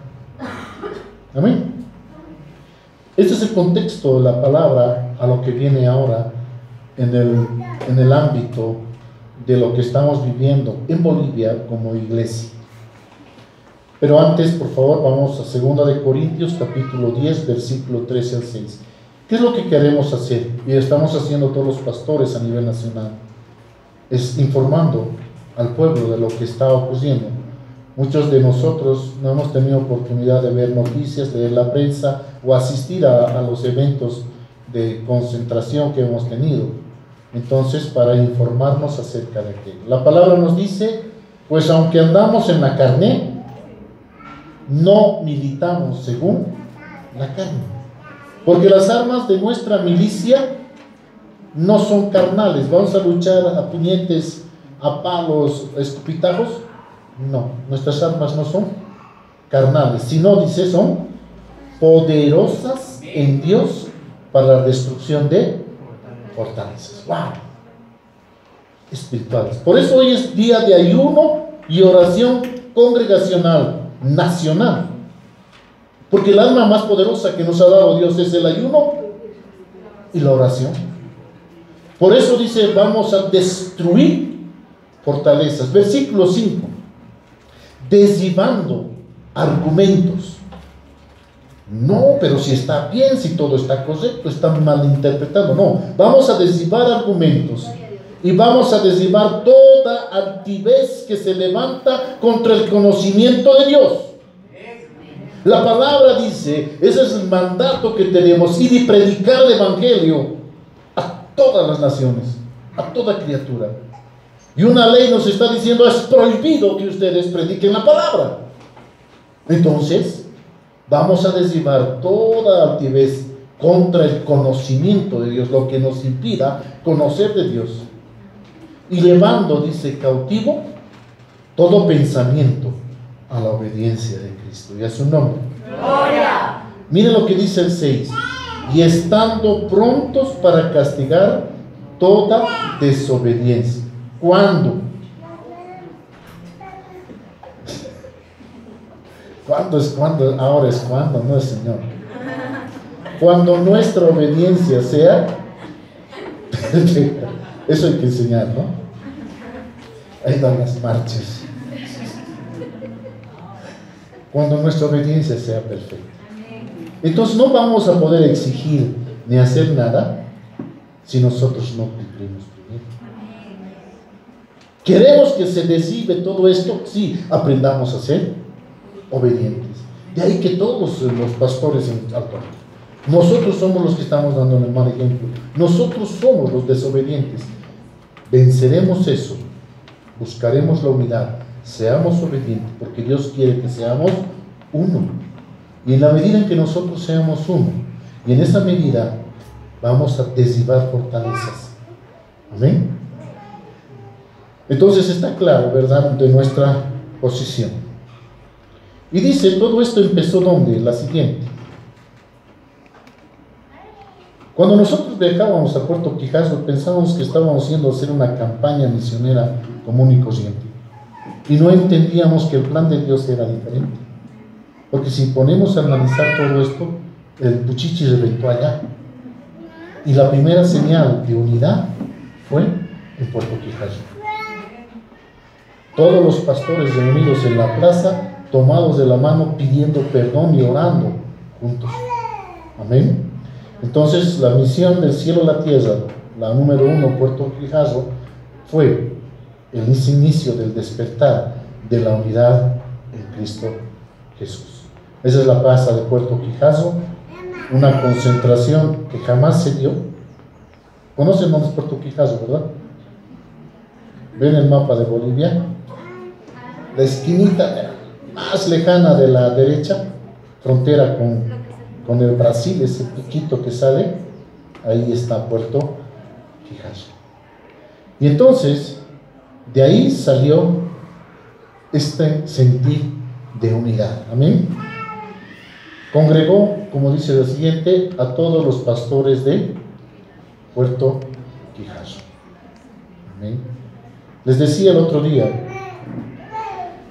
Amén. Este es el contexto de la palabra a lo que viene ahora en el ámbito de lo que estamos viviendo en Bolivia como iglesia. Pero antes, por favor, vamos a 2 de Corintios, capítulo 10, versículo 13 al 6. ¿Qué es lo que queremos hacer? Y estamos haciendo todos los pastores a nivel nacional. Es informando al pueblo de lo que está ocurriendo. Muchos de nosotros no hemos tenido oportunidad de ver noticias, de ver la prensa o asistir a los eventos de concentración que hemos tenido. Entonces, para informarnos acerca de aquello. La palabra nos dice, pues aunque andamos en la carne, no militamos según la carne. Porque las armas de nuestra milicia no son carnales. ¿Vamos a luchar a puñetes, a palos, a escupitajos? No, nuestras armas no son carnales, sino, dice, son poderosas en Dios para la destrucción de fortalezas. ¡Wow! Espirituales. Por eso hoy es día de ayuno y oración congregacional, nacional. Porque el arma más poderosa que nos ha dado Dios es el ayuno y la oración. Por eso dice, vamos a destruir fortalezas. Versículo 5. Derribando argumentos. No, pero si está bien, si todo está correcto, está malinterpretando. No, vamos a derribar argumentos. Y vamos a derribar toda altivez que se levanta contra el conocimiento de Dios. La palabra dice, ese es el mandato que tenemos, ir y predicar el evangelio a todas las naciones, a toda criatura. Y una ley nos está diciendo, es prohibido que ustedes prediquen la palabra. Entonces, vamos a derribar toda altivez contra el conocimiento de Dios, lo que nos impida conocer de Dios. Y llevando, dice, cautivo todo pensamiento a la obediencia de Cristo y a su nombre. Gloria. Mire lo que dice el 6. Y estando prontos para castigar toda desobediencia. ¿Cuándo? ¿Cuándo es cuándo? Ahora es cuándo, no es Señor. Cuando nuestra obediencia sea perfecta. Eso hay que enseñar, ¿no? Ahí dan las marchas. Cuando nuestra obediencia sea perfecta. Entonces no vamos a poder exigir ni hacer nada si nosotros no cumplimos primero. ¿Queremos que se deshibe todo esto? Sí, aprendamos a ser obedientes. De ahí que todos los pastores nosotros somos los que estamos dando el mal ejemplo. Nosotros somos los desobedientes. Venceremos eso. Buscaremos la unidad. Seamos obedientes, porque Dios quiere que seamos uno. Y en la medida en que nosotros seamos uno, y en esa medida vamos a derribar fortalezas. Amén. Entonces está claro, ¿verdad?, de nuestra posición. Y dice, todo esto empezó ¿dónde? La siguiente. Cuando nosotros viajábamos a Puerto Quijano, pensábamos que estábamos yendo a hacer una campaña misionera común y corriente. Y no entendíamos que el plan de Dios era diferente. Porque si ponemos a analizar todo esto, el Puchichi reventó allá. Y la primera señal de unidad fue en Puerto Quijano. Todos los pastores reunidos en la plaza, tomados de la mano, pidiendo perdón y orando juntos. Amén. Entonces, la misión del cielo a la tierra, la número 1, Puerto Quijano, fue el inicio del despertar de la unidad en Cristo Jesús. Esa es la plaza de Puerto Quijano, una concentración que jamás se dio. ¿Conocen dónde es Puerto Quijano, verdad? ¿Ven el mapa de Bolivia? La esquinita más lejana de la derecha, frontera con el Brasil, ese piquito que sale, ahí está Puerto Quijano. Y entonces, de ahí salió este sentir de unidad. Amén. Congregó, como dice lo siguiente, a todos los pastores de Puerto Quijano. Amén. Les decía el otro día,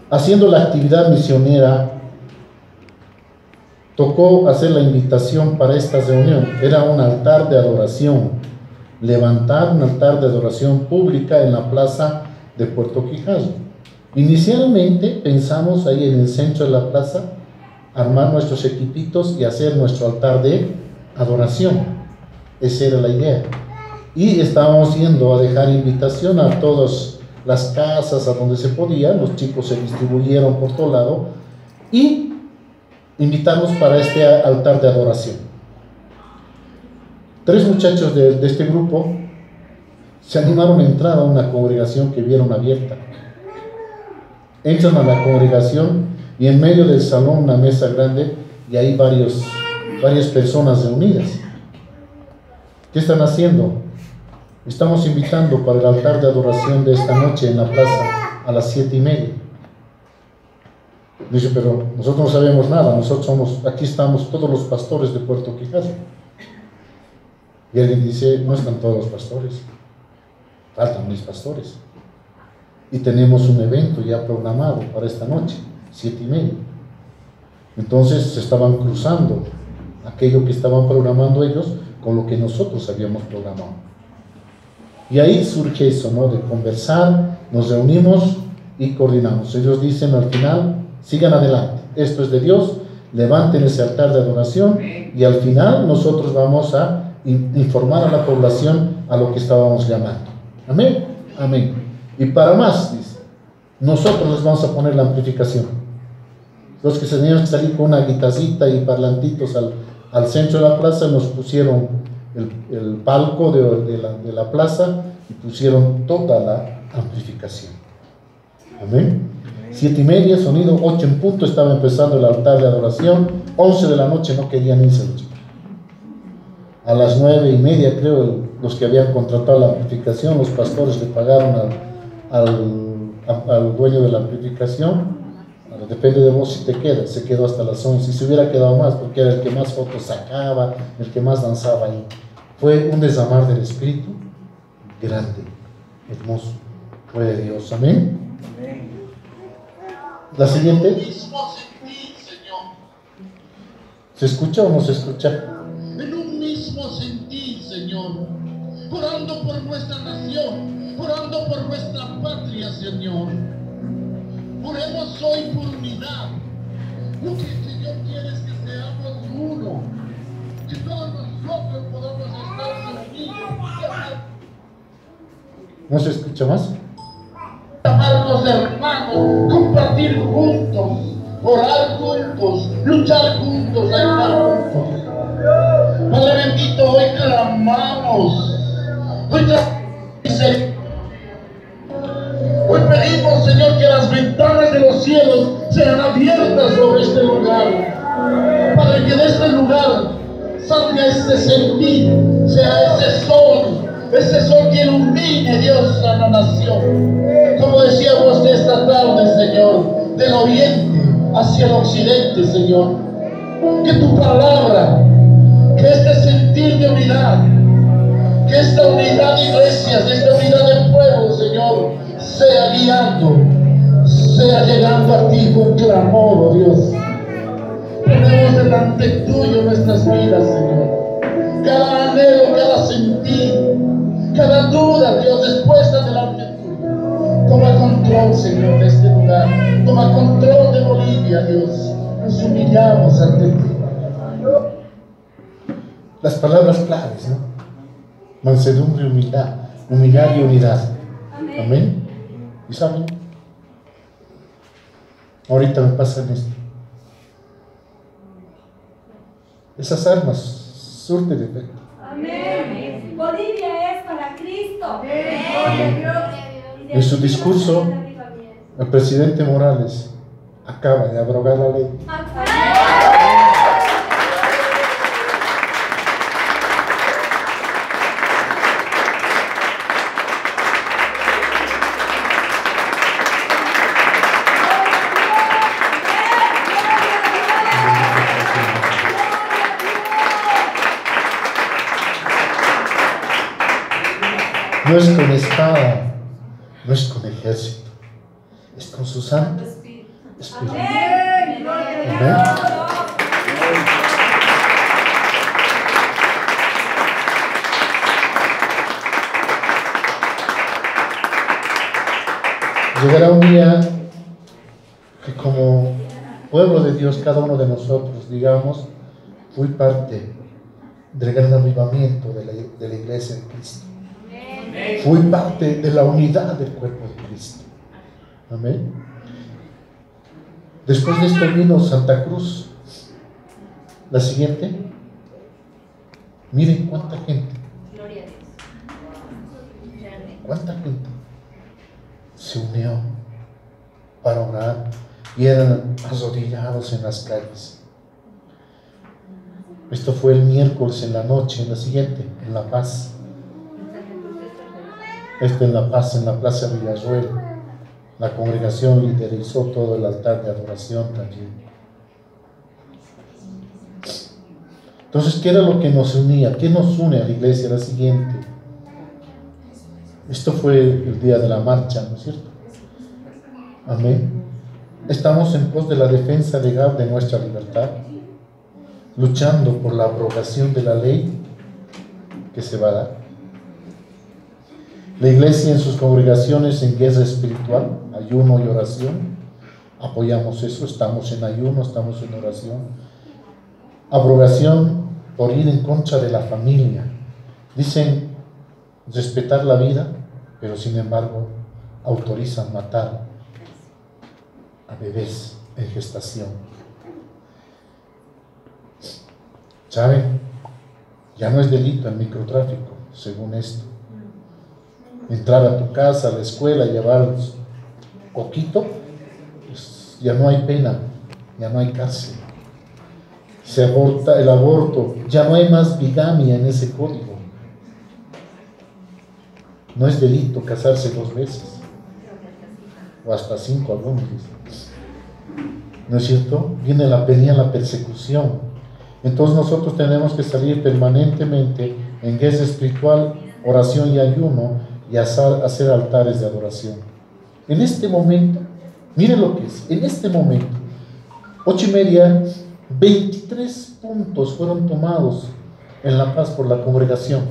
haciendo la actividad misionera, tocó hacer la invitación para esta reunión. Era un altar de adoración, levantar un altar de adoración pública en la plaza de Puerto Quijano. Inicialmente pensamos ahí en el centro de la plaza armar nuestros equipitos y hacer nuestro altar de adoración. Esa era la idea. Y estábamos yendo a dejar invitación a todas las casas a donde se podía. Los chicos se distribuyeron por todo lado y invitarlos para este altar de adoración. 3 muchachos de este grupo se animaron a entrar a una congregación que vieron abierta. Entran a la congregación y en medio del salón una mesa grande y hay varias personas reunidas. ¿Qué están haciendo? Estamos invitando para el altar de adoración de esta noche en la plaza a las 7:30. Dice, pero nosotros no sabemos nada, aquí estamos todos los pastores de Puerto Quijano. Y alguien dice, no están todos los pastores, faltan mis pastores. Y tenemos un evento ya programado para esta noche, 7:30. Entonces se estaban cruzando aquello que estaban programando ellos con lo que nosotros habíamos programado. Y ahí surge eso, ¿no? De conversar, nos reunimos y coordinamos. Ellos dicen al final, sigan adelante, esto es de Dios, levanten ese altar de adoración y al final nosotros vamos a informar a la población a lo que estábamos llamando. Amén, amén. Y para más, dice, nosotros les vamos a poner la amplificación. Los que tenían que salir con una guitarrita y parlantitos al centro de la plaza, nos pusieron el palco de la plaza y pusieron toda la amplificación. Amén. 7:30, sonido, 8 en punto, estaba empezando el altar de adoración. 11 de la noche no querían irse los chicos. A las 9:30, creo, los que habían contratado la amplificación, los pastores le pagaron al al dueño de la amplificación, bueno, depende de vos si te quedas, se quedó hasta las 11, si se hubiera quedado más, porque era el que más fotos sacaba, el que más danzaba ahí. Fue un desamar del Espíritu grande, hermoso, fue de Dios, amén. La siguiente. ¿Se escucha o no se escucha? En un mismo sentir, Señor, orando por nuestra nación, orando por nuestra patria, Señor. Oremos hoy por unidad. Lo que el Señor quiere es que seamos uno, que todos nosotros podamos estar unidos. ¿No se escucha más? Amarnos hermanos, compartir juntos, orar juntos, luchar juntos, ayudar juntos. Padre bendito, hoy clamamos, hoy hoy pedimos, Señor, que las ventanas de los cielos sean abiertas sobre este lugar. Padre, que de este lugar salga este sentir, sea ese sol que ilumine, Dios, a la nación. Como decíamos de esta tarde, Señor, del oriente hacia el occidente, Señor. Que tu palabra, que este sentir de unidad, que esta unidad de iglesias, esta unidad de pueblo, Señor, sea guiando, sea llegando a ti con clamor, oh Dios. Ponemos delante tuyo nuestras vidas, Señor. Cada anhelo, cada sentir, cada duda, Dios, expuesta delante tuyo. Toma control, Señor, de este lugar. Toma control de Bolivia, Dios. Nos humillamos ante ti. Las palabras claves, ¿no? Mansedumbre, humildad, humildad y unidad. Amén. ¿Y saben? Ahorita me pasan esto. Esas armas surten efecto. Amén. Bolivia es para Cristo. Amén. En su discurso, el presidente Morales acaba de abrogar la ley. No es con espada, no es con ejército, es con su Santo Espíritu. Amén. Llegará un día que como pueblo de Dios, cada uno de nosotros, digamos, fui parte del gran avivamiento de la iglesia de Cristo. Fui parte de la unidad del cuerpo de Cristo. Amén. Después de esto vino Santa Cruz. La siguiente. Miren cuánta gente. Cuánta gente se unió para orar y eran arrodillados en las calles. Esto fue el miércoles en la noche. En la siguiente, en La Paz. Esto en La Paz, en la Plaza Villarruel. La congregación liderizó todo el altar de adoración también. Entonces, ¿qué era lo que nos unía? ¿Qué nos une a la iglesia? La siguiente. Esto fue el día de la marcha, ¿no es cierto? Amén. Estamos en pos de la defensa legal de nuestra libertad, luchando por la abrogación de la ley que se va a dar. La iglesia en sus congregaciones en guerra espiritual, ayuno y oración, apoyamos eso, estamos en ayuno, estamos en oración. Abrogación por ir en contra de la familia. Dicen respetar la vida, pero sin embargo autorizan matar a bebés en gestación. ¿Saben? Ya no es delito el microtráfico, según esto. Entrar a tu casa, a la escuela, llevar coquito, pues ya no hay pena, ya no hay cárcel. Se aborta el aborto, ya no hay más bigamia en ese código. No es delito casarse 2 veces. o hasta 5 algunos dicen. ¿No es cierto? Viene la pelea, la persecución. Entonces nosotros tenemos que salir permanentemente en guerra espiritual, oración y ayuno, y hacer altares de adoración. En este momento, miren lo que es, en este momento, 8:30, 23 puntos fueron tomados en La Paz por la congregación.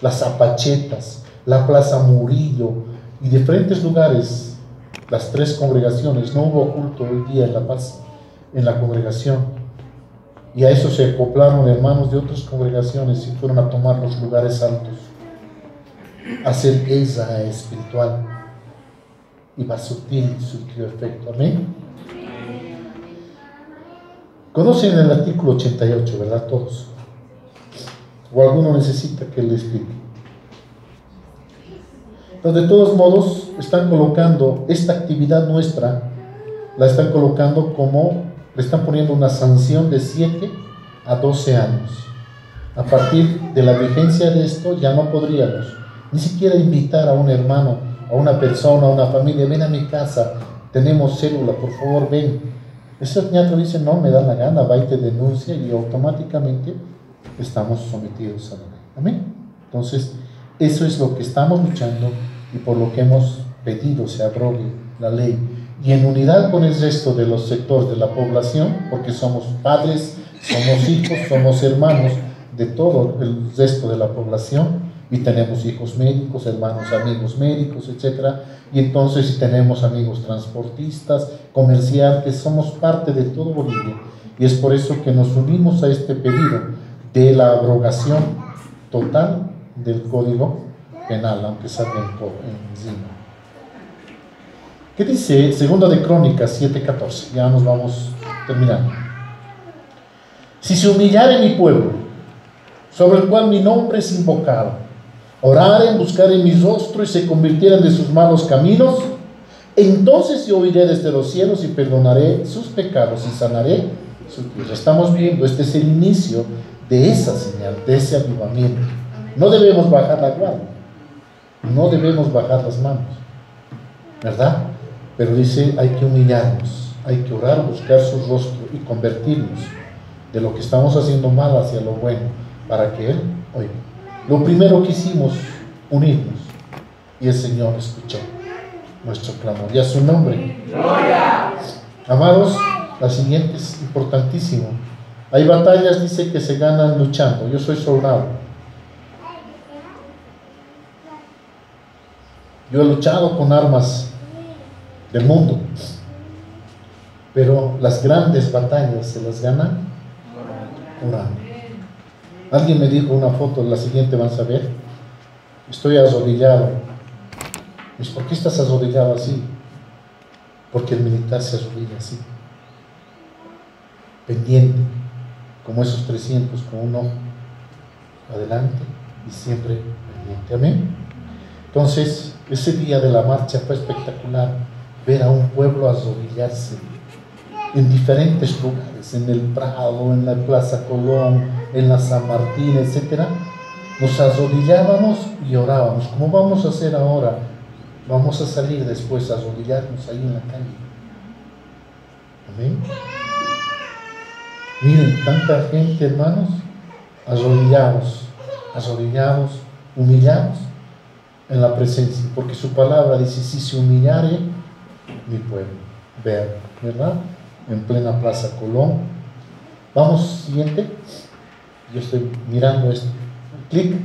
Las Zapachetas, la Plaza Murillo y diferentes lugares, las 3 congregaciones. No hubo culto hoy día en La Paz, en la congregación. Y a eso se acoplaron hermanos de otras congregaciones y fueron a tomar los lugares altos, a hacer guerra espiritual. Y va a surtió efecto. Amén. Conocen el artículo 88, ¿verdad? Todos. ¿O alguno necesita que le explique? Entonces, de todos modos, están colocando esta actividad nuestra, la están colocando como, le están poniendo una sanción de 7 a 12 años. A partir de la vigencia de esto, ya no podríamos ni siquiera invitar a un hermano, a una persona, a una familia: ven a mi casa, tenemos célula, por favor, ven. Ese ñato dice: no, me da la gana, va y te denuncia, y automáticamente estamos sometidos a la ley. Amén. Entonces, eso es lo que estamos luchando y por lo que hemos pedido se abrogue la ley. Y en unidad con el resto de los sectores de la población, porque somos padres, somos hijos, somos hermanos de todo el resto de la población, y tenemos hijos médicos, hermanos, amigos médicos, etc. Y entonces, si tenemos amigos transportistas, comerciantes, somos parte de todo Bolivia. Y es por eso que nos unimos a este pedido de la abrogación total del Código Penal, aunque salga encima. ¿Qué dice Segunda de Crónicas 7:14? Ya nos vamos terminando. Si se humillare mi pueblo, sobre el cual mi nombre es invocado, oraren, buscaren mi rostro y se convirtieran de sus malos caminos, entonces yo oiré desde los cielos y perdonaré sus pecados y sanaré su tierra. Estamos viendo, este es el inicio de esa señal, de ese avivamiento. No debemos bajar la guardia, no debemos bajar las manos, ¿verdad? Pero dice, hay que humillarnos, hay que orar, buscar su rostro y convertirnos de lo que estamos haciendo mal hacia lo bueno, para que Él oiga. Lo primero que hicimos, unirnos, y el Señor escuchó nuestro clamor, y a su nombre. ¡Gloria! Amados, la siguiente es importantísimo. Hay batallas, dice, que se ganan luchando. Yo soy soldado. Yo he luchado con armas del mundo, pero las grandes batallas se las ganan orando. Alguien me dijo una foto, la siguiente van a ver. Estoy arrodillado. Dice, ¿por qué estás arrodillado así? Porque el militar se arrodilla así, pendiente, como esos 300 con un ojo adelante y siempre pendiente. Amén. Entonces, ese día de la marcha fue espectacular, ver a un pueblo arrodillarse en diferentes lugares, en el Prado, en la Plaza Colón, en la San Martín, etc. Nos arrodillábamos y orábamos. ¿Cómo vamos a hacer ahora? Vamos a salir después a arrodillarnos ahí en la calle. Amén. Miren, tanta gente, hermanos, arrodillados, humillados en la presencia, porque su palabra dice, si se humillare mi pueblo, vean, ¿verdad? En plena Plaza Colón. Vamos, siguiente. Yo estoy mirando esto. Clic.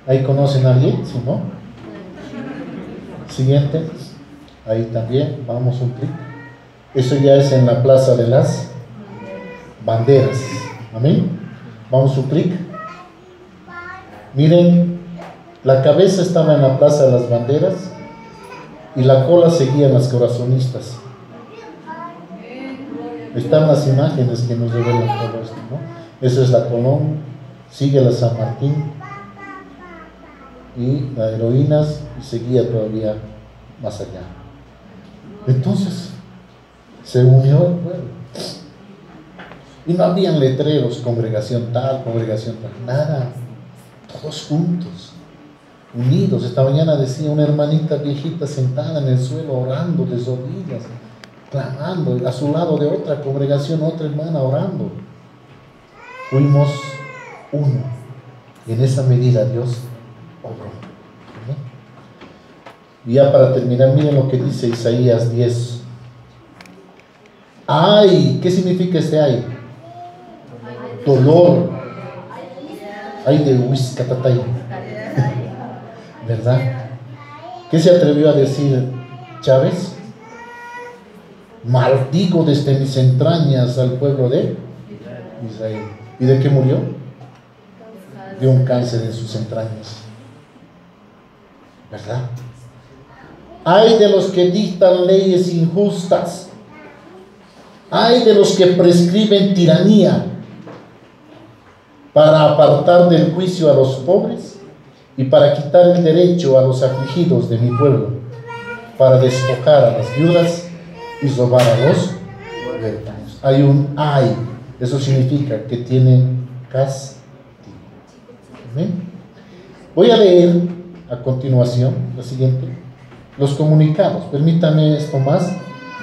Ahí conocen a alguien, ¿sí, no? Siguiente. Ahí también, vamos un clic. Eso ya es en la Plaza de las Banderas. Amén. Vamos un clic. Miren, la cabeza estaba en la Plaza de las Banderas y la cola seguía en las corazonistas. Están las imágenes que nos revelan todo esto, ¿no? Esa es la Colón, sigue la San Martín y la Heroínas, y seguía todavía más allá. Entonces se unió el pueblo y no habían letreros, congregación tal, nada, todos juntos, unidos. Esta mañana decía una hermanita viejita sentada en el suelo orando de rodillas, clamando, a su lado de otra congregación, otra hermana orando. Fuimos uno, y en esa medida Dios obró. Y ya para terminar, miren lo que dice Isaías 10. ¡Ay! ¿Qué significa este ay? Dolor. Ay de Huizcatatay. ¿Verdad? ¿Qué se atrevió a decir Chávez? Maldigo desde mis entrañas al pueblo de Israel. ¿Y de qué murió? De un cáncer en sus entrañas. ¿Verdad? Ay de los que dictan leyes injustas. Ay de los que prescriben tiranía para apartar del juicio a los pobres y para quitar el derecho a los afligidos de mi pueblo, para despojar a las viudas y robar a los huérfanos. Hay un ay, eso significa que tienen castigo. ¿Amén? Voy a leer a continuación la siguiente, los comunicados. Permítanme esto más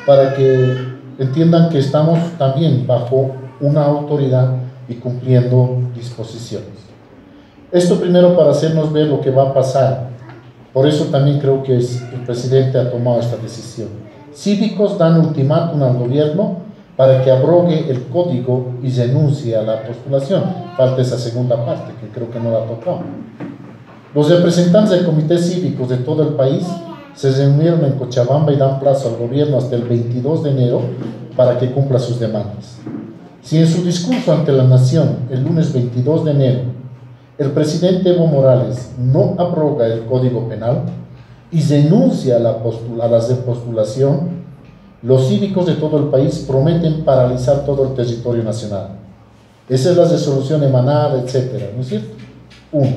para que entiendan que estamos también bajo una autoridad y cumpliendo disposiciones. Esto primero para hacernos ver lo que va a pasar. Por eso también creo que el presidente ha tomado esta decisión. Cívicos dan ultimátum al gobierno para que abrogue el código y renuncie a la postulación. Falta esa segunda parte que creo que no la tocamos. Los representantes del comité cívicos de todo el país se reunieron en Cochabamba y dan plazo al gobierno hasta el 22 de enero para que cumpla sus demandas. Si en su discurso ante la nación el lunes 22 de enero el presidente Evo Morales no abroga el Código Penal y renuncia a la repostulación, los cívicos de todo el país prometen paralizar todo el territorio nacional. Esa es la resolución emanada, etcétera, ¿no es cierto? 1.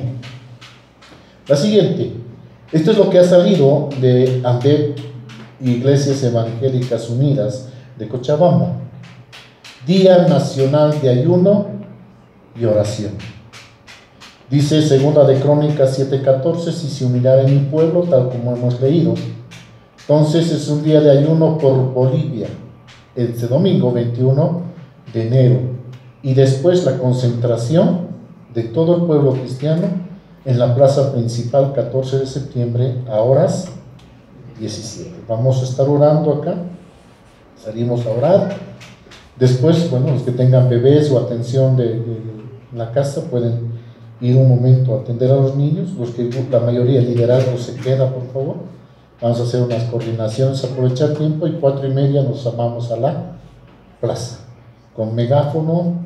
La siguiente, esto es lo que ha salido de ANDEP, Iglesias Evangélicas Unidas de Cochabamba. Día Nacional de Ayuno y Oración. Dice segunda de Crónicas 7:14, si se humillara en mi pueblo, tal como hemos leído, entonces es un día de ayuno por Bolivia, este domingo 21 de enero, y después la concentración de todo el pueblo cristiano en la plaza principal 14 de septiembre a horas 17. Vamos a estar orando acá, salimos a orar. Después, bueno, los que tengan bebés o atención de la casa pueden ir un momento a atender a los niños. Los que la mayoría el liderazgo se queda, por favor. Vamos a hacer unas coordinaciones, aprovechar tiempo, y 4:30 nos vamos a la plaza con megáfono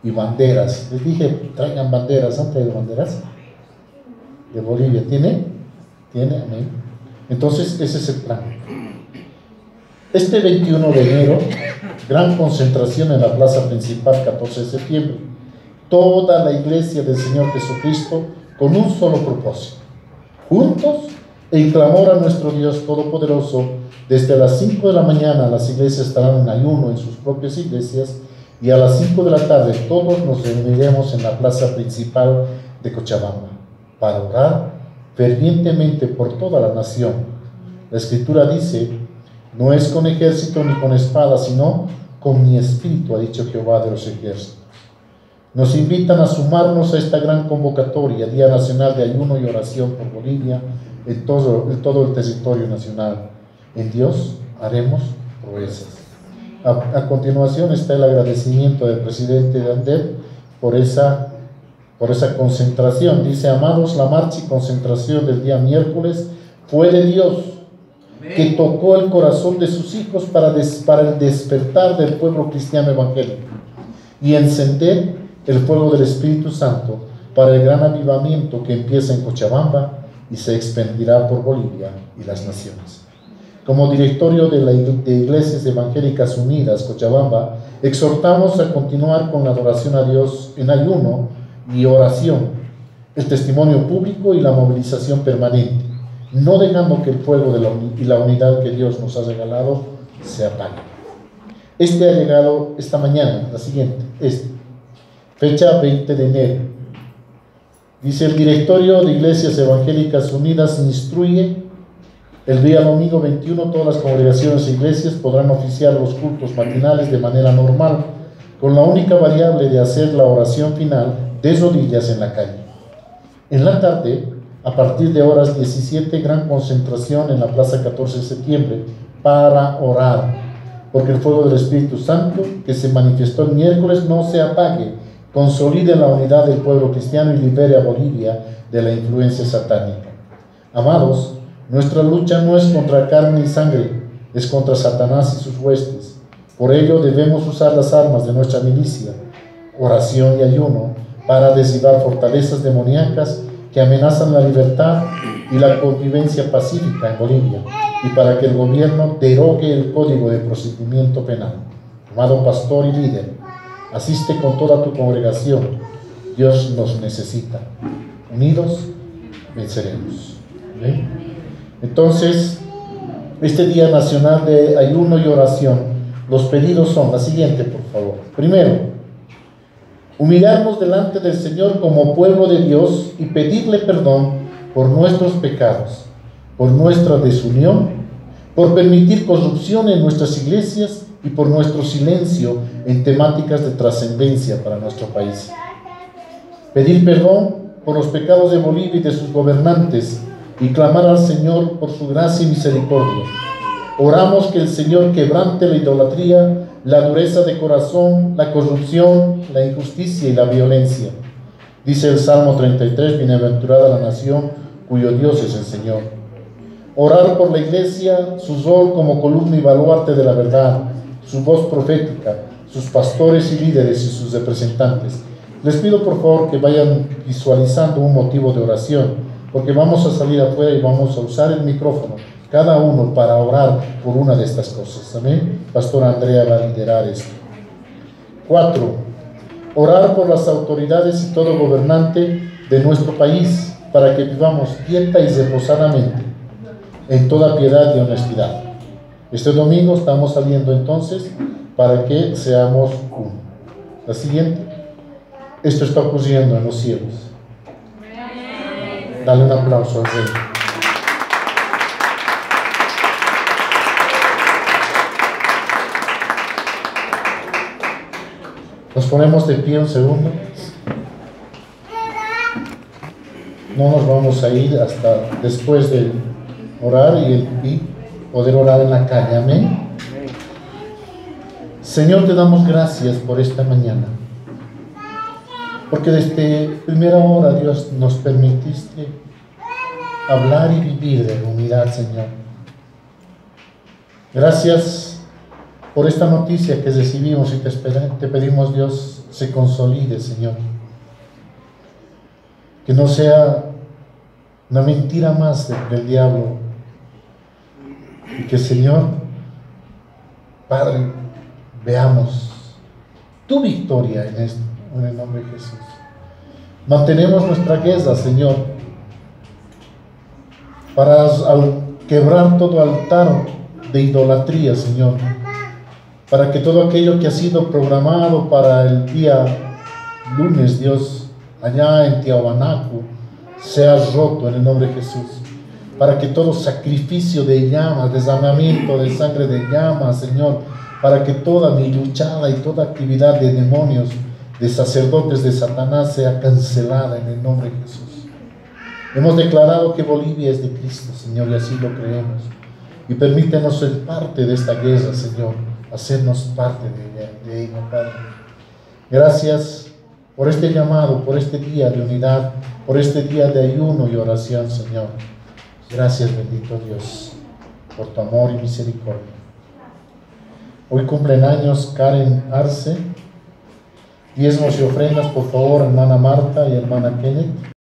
y banderas. Les dije, traigan banderas. ¿Han traído banderas? De Bolivia. ¿Tiene? ¿Tiene? Amén. Entonces, ese es el plan. Este 21 de enero, gran concentración en la plaza principal, 14 de septiembre. Toda la iglesia del Señor Jesucristo con un solo propósito. Juntos, en clamor a nuestro Dios Todopoderoso, desde las 5 de la mañana las iglesias estarán en ayuno en sus propias iglesias, y a las 5 de la tarde todos nos reuniremos en la plaza principal de Cochabamba para orar fervientemente por toda la nación. La Escritura dice, no es con ejército ni con espada, sino con mi espíritu, ha dicho Jehová de los ejércitos. Nos invitan a sumarnos a esta gran convocatoria, Día Nacional de Ayuno y Oración por Bolivia, en todo el territorio nacional. En Dios haremos proezas. A continuación está el agradecimiento del presidente de ANDEP por esa concentración. Dice, amados, la marcha y concentración del día miércoles fue de Dios, que tocó el corazón de sus hijos para el despertar del pueblo cristiano evangélico y encender el fuego del Espíritu Santo para el gran avivamiento que empieza en Cochabamba y se expandirá por Bolivia y las naciones. Como directorio de Iglesias Evangélicas Unidas Cochabamba, exhortamos a continuar con la adoración a Dios en ayuno y oración, el testimonio público y la movilización permanente, no dejando que el fuego y la unidad que Dios nos ha regalado se apague. Este ha llegado esta mañana, la siguiente, fecha 20 de enero. Dice: el directorio de Iglesias Evangélicas Unidas instruye: el día domingo 21 todas las congregaciones e iglesias podrán oficiar los cultos matinales de manera normal, con la única variable de hacer la oración final de rodillas en la calle. En la tarde, a partir de horas 17, gran concentración en la Plaza 14 de septiembre para orar, porque el fuego del Espíritu Santo que se manifestó el miércoles no se apague, consolide la unidad del pueblo cristiano y libere a Bolivia de la influencia satánica. Amados, nuestra lucha no es contra carne y sangre, es contra Satanás y sus huestes. Por ello debemos usar las armas de nuestra milicia, oración y ayuno, para derribar fortalezas demoníacas que amenazan la libertad y la convivencia pacífica en Bolivia, y para que el gobierno derogue el Código de Procedimiento Penal. Amado pastor y líder, asiste con toda tu congregación. Dios nos necesita. Unidos venceremos. ¿Bien? Entonces, este Día Nacional de Ayuno y Oración, los pedidos son la siguiente, por favor. Primero, humillarnos delante del Señor como pueblo de Dios y pedirle perdón por nuestros pecados, por nuestra desunión, por permitir corrupción en nuestras iglesias y por nuestro silencio en temáticas de trascendencia para nuestro país. Pedir perdón por los pecados de Bolivia y de sus gobernantes y clamar al Señor por su gracia y misericordia. Oramos que el Señor quebrante la idolatría, la dureza de corazón, la corrupción, la injusticia y la violencia. Dice el Salmo 33, bienaventurada la nación cuyo Dios es el Señor. Orar por la iglesia, su rol como columna y baluarte de la verdad, su voz profética, sus pastores y líderes y sus representantes. Les pido por favor que vayan visualizando un motivo de oración, porque vamos a salir afuera y vamos a usar el micrófono, cada uno, para orar por una de estas cosas. Amén. Pastora Andrea va a liderar esto. 4. Orar por las autoridades y todo gobernante de nuestro país, para que vivamos quieta y reposadamente, en toda piedad y honestidad. Este domingo estamos saliendo entonces para que seamos uno. La siguiente. Esto está ocurriendo en los cielos. Dale un aplauso al Rey. Nos ponemos de pie un segundo. No nos vamos a ir hasta después de orar y poder orar en la calle. Amén. Señor, te damos gracias por esta mañana, porque desde primera hora, Dios, nos permitiste hablar y vivir de unidad, Señor. Gracias por esta noticia que recibimos y te pedimos, Dios, se consolide, Señor. Que no sea una mentira más del diablo. Y que, Señor, Padre, veamos tu victoria en esto, en el nombre de Jesús. Mantenemos nuestra guerra, Señor, para quebrar todo altar de idolatría, Señor, para que todo aquello que ha sido programado para el día lunes, Dios, allá en Tiahuanaco, sea roto en el nombre de Jesús, para que todo sacrificio de llamas, derramamiento de sangre de llamas, Señor, para que toda mi luchada y toda actividad de demonios, de sacerdotes de Satanás, sea cancelada en el nombre de Jesús. Hemos declarado que Bolivia es de Cristo, Señor, y así lo creemos. Y permítenos ser parte de esta guerra, Señor, hacernos parte de ella, Padre. Gracias por este llamado, por este día de unidad, por este día de ayuno y oración, Señor. Gracias, bendito Dios, por tu amor y misericordia. Hoy cumplen años Karen Arce. Diezmos y ofrendas, por favor, hermana Marta y hermana Kenneth.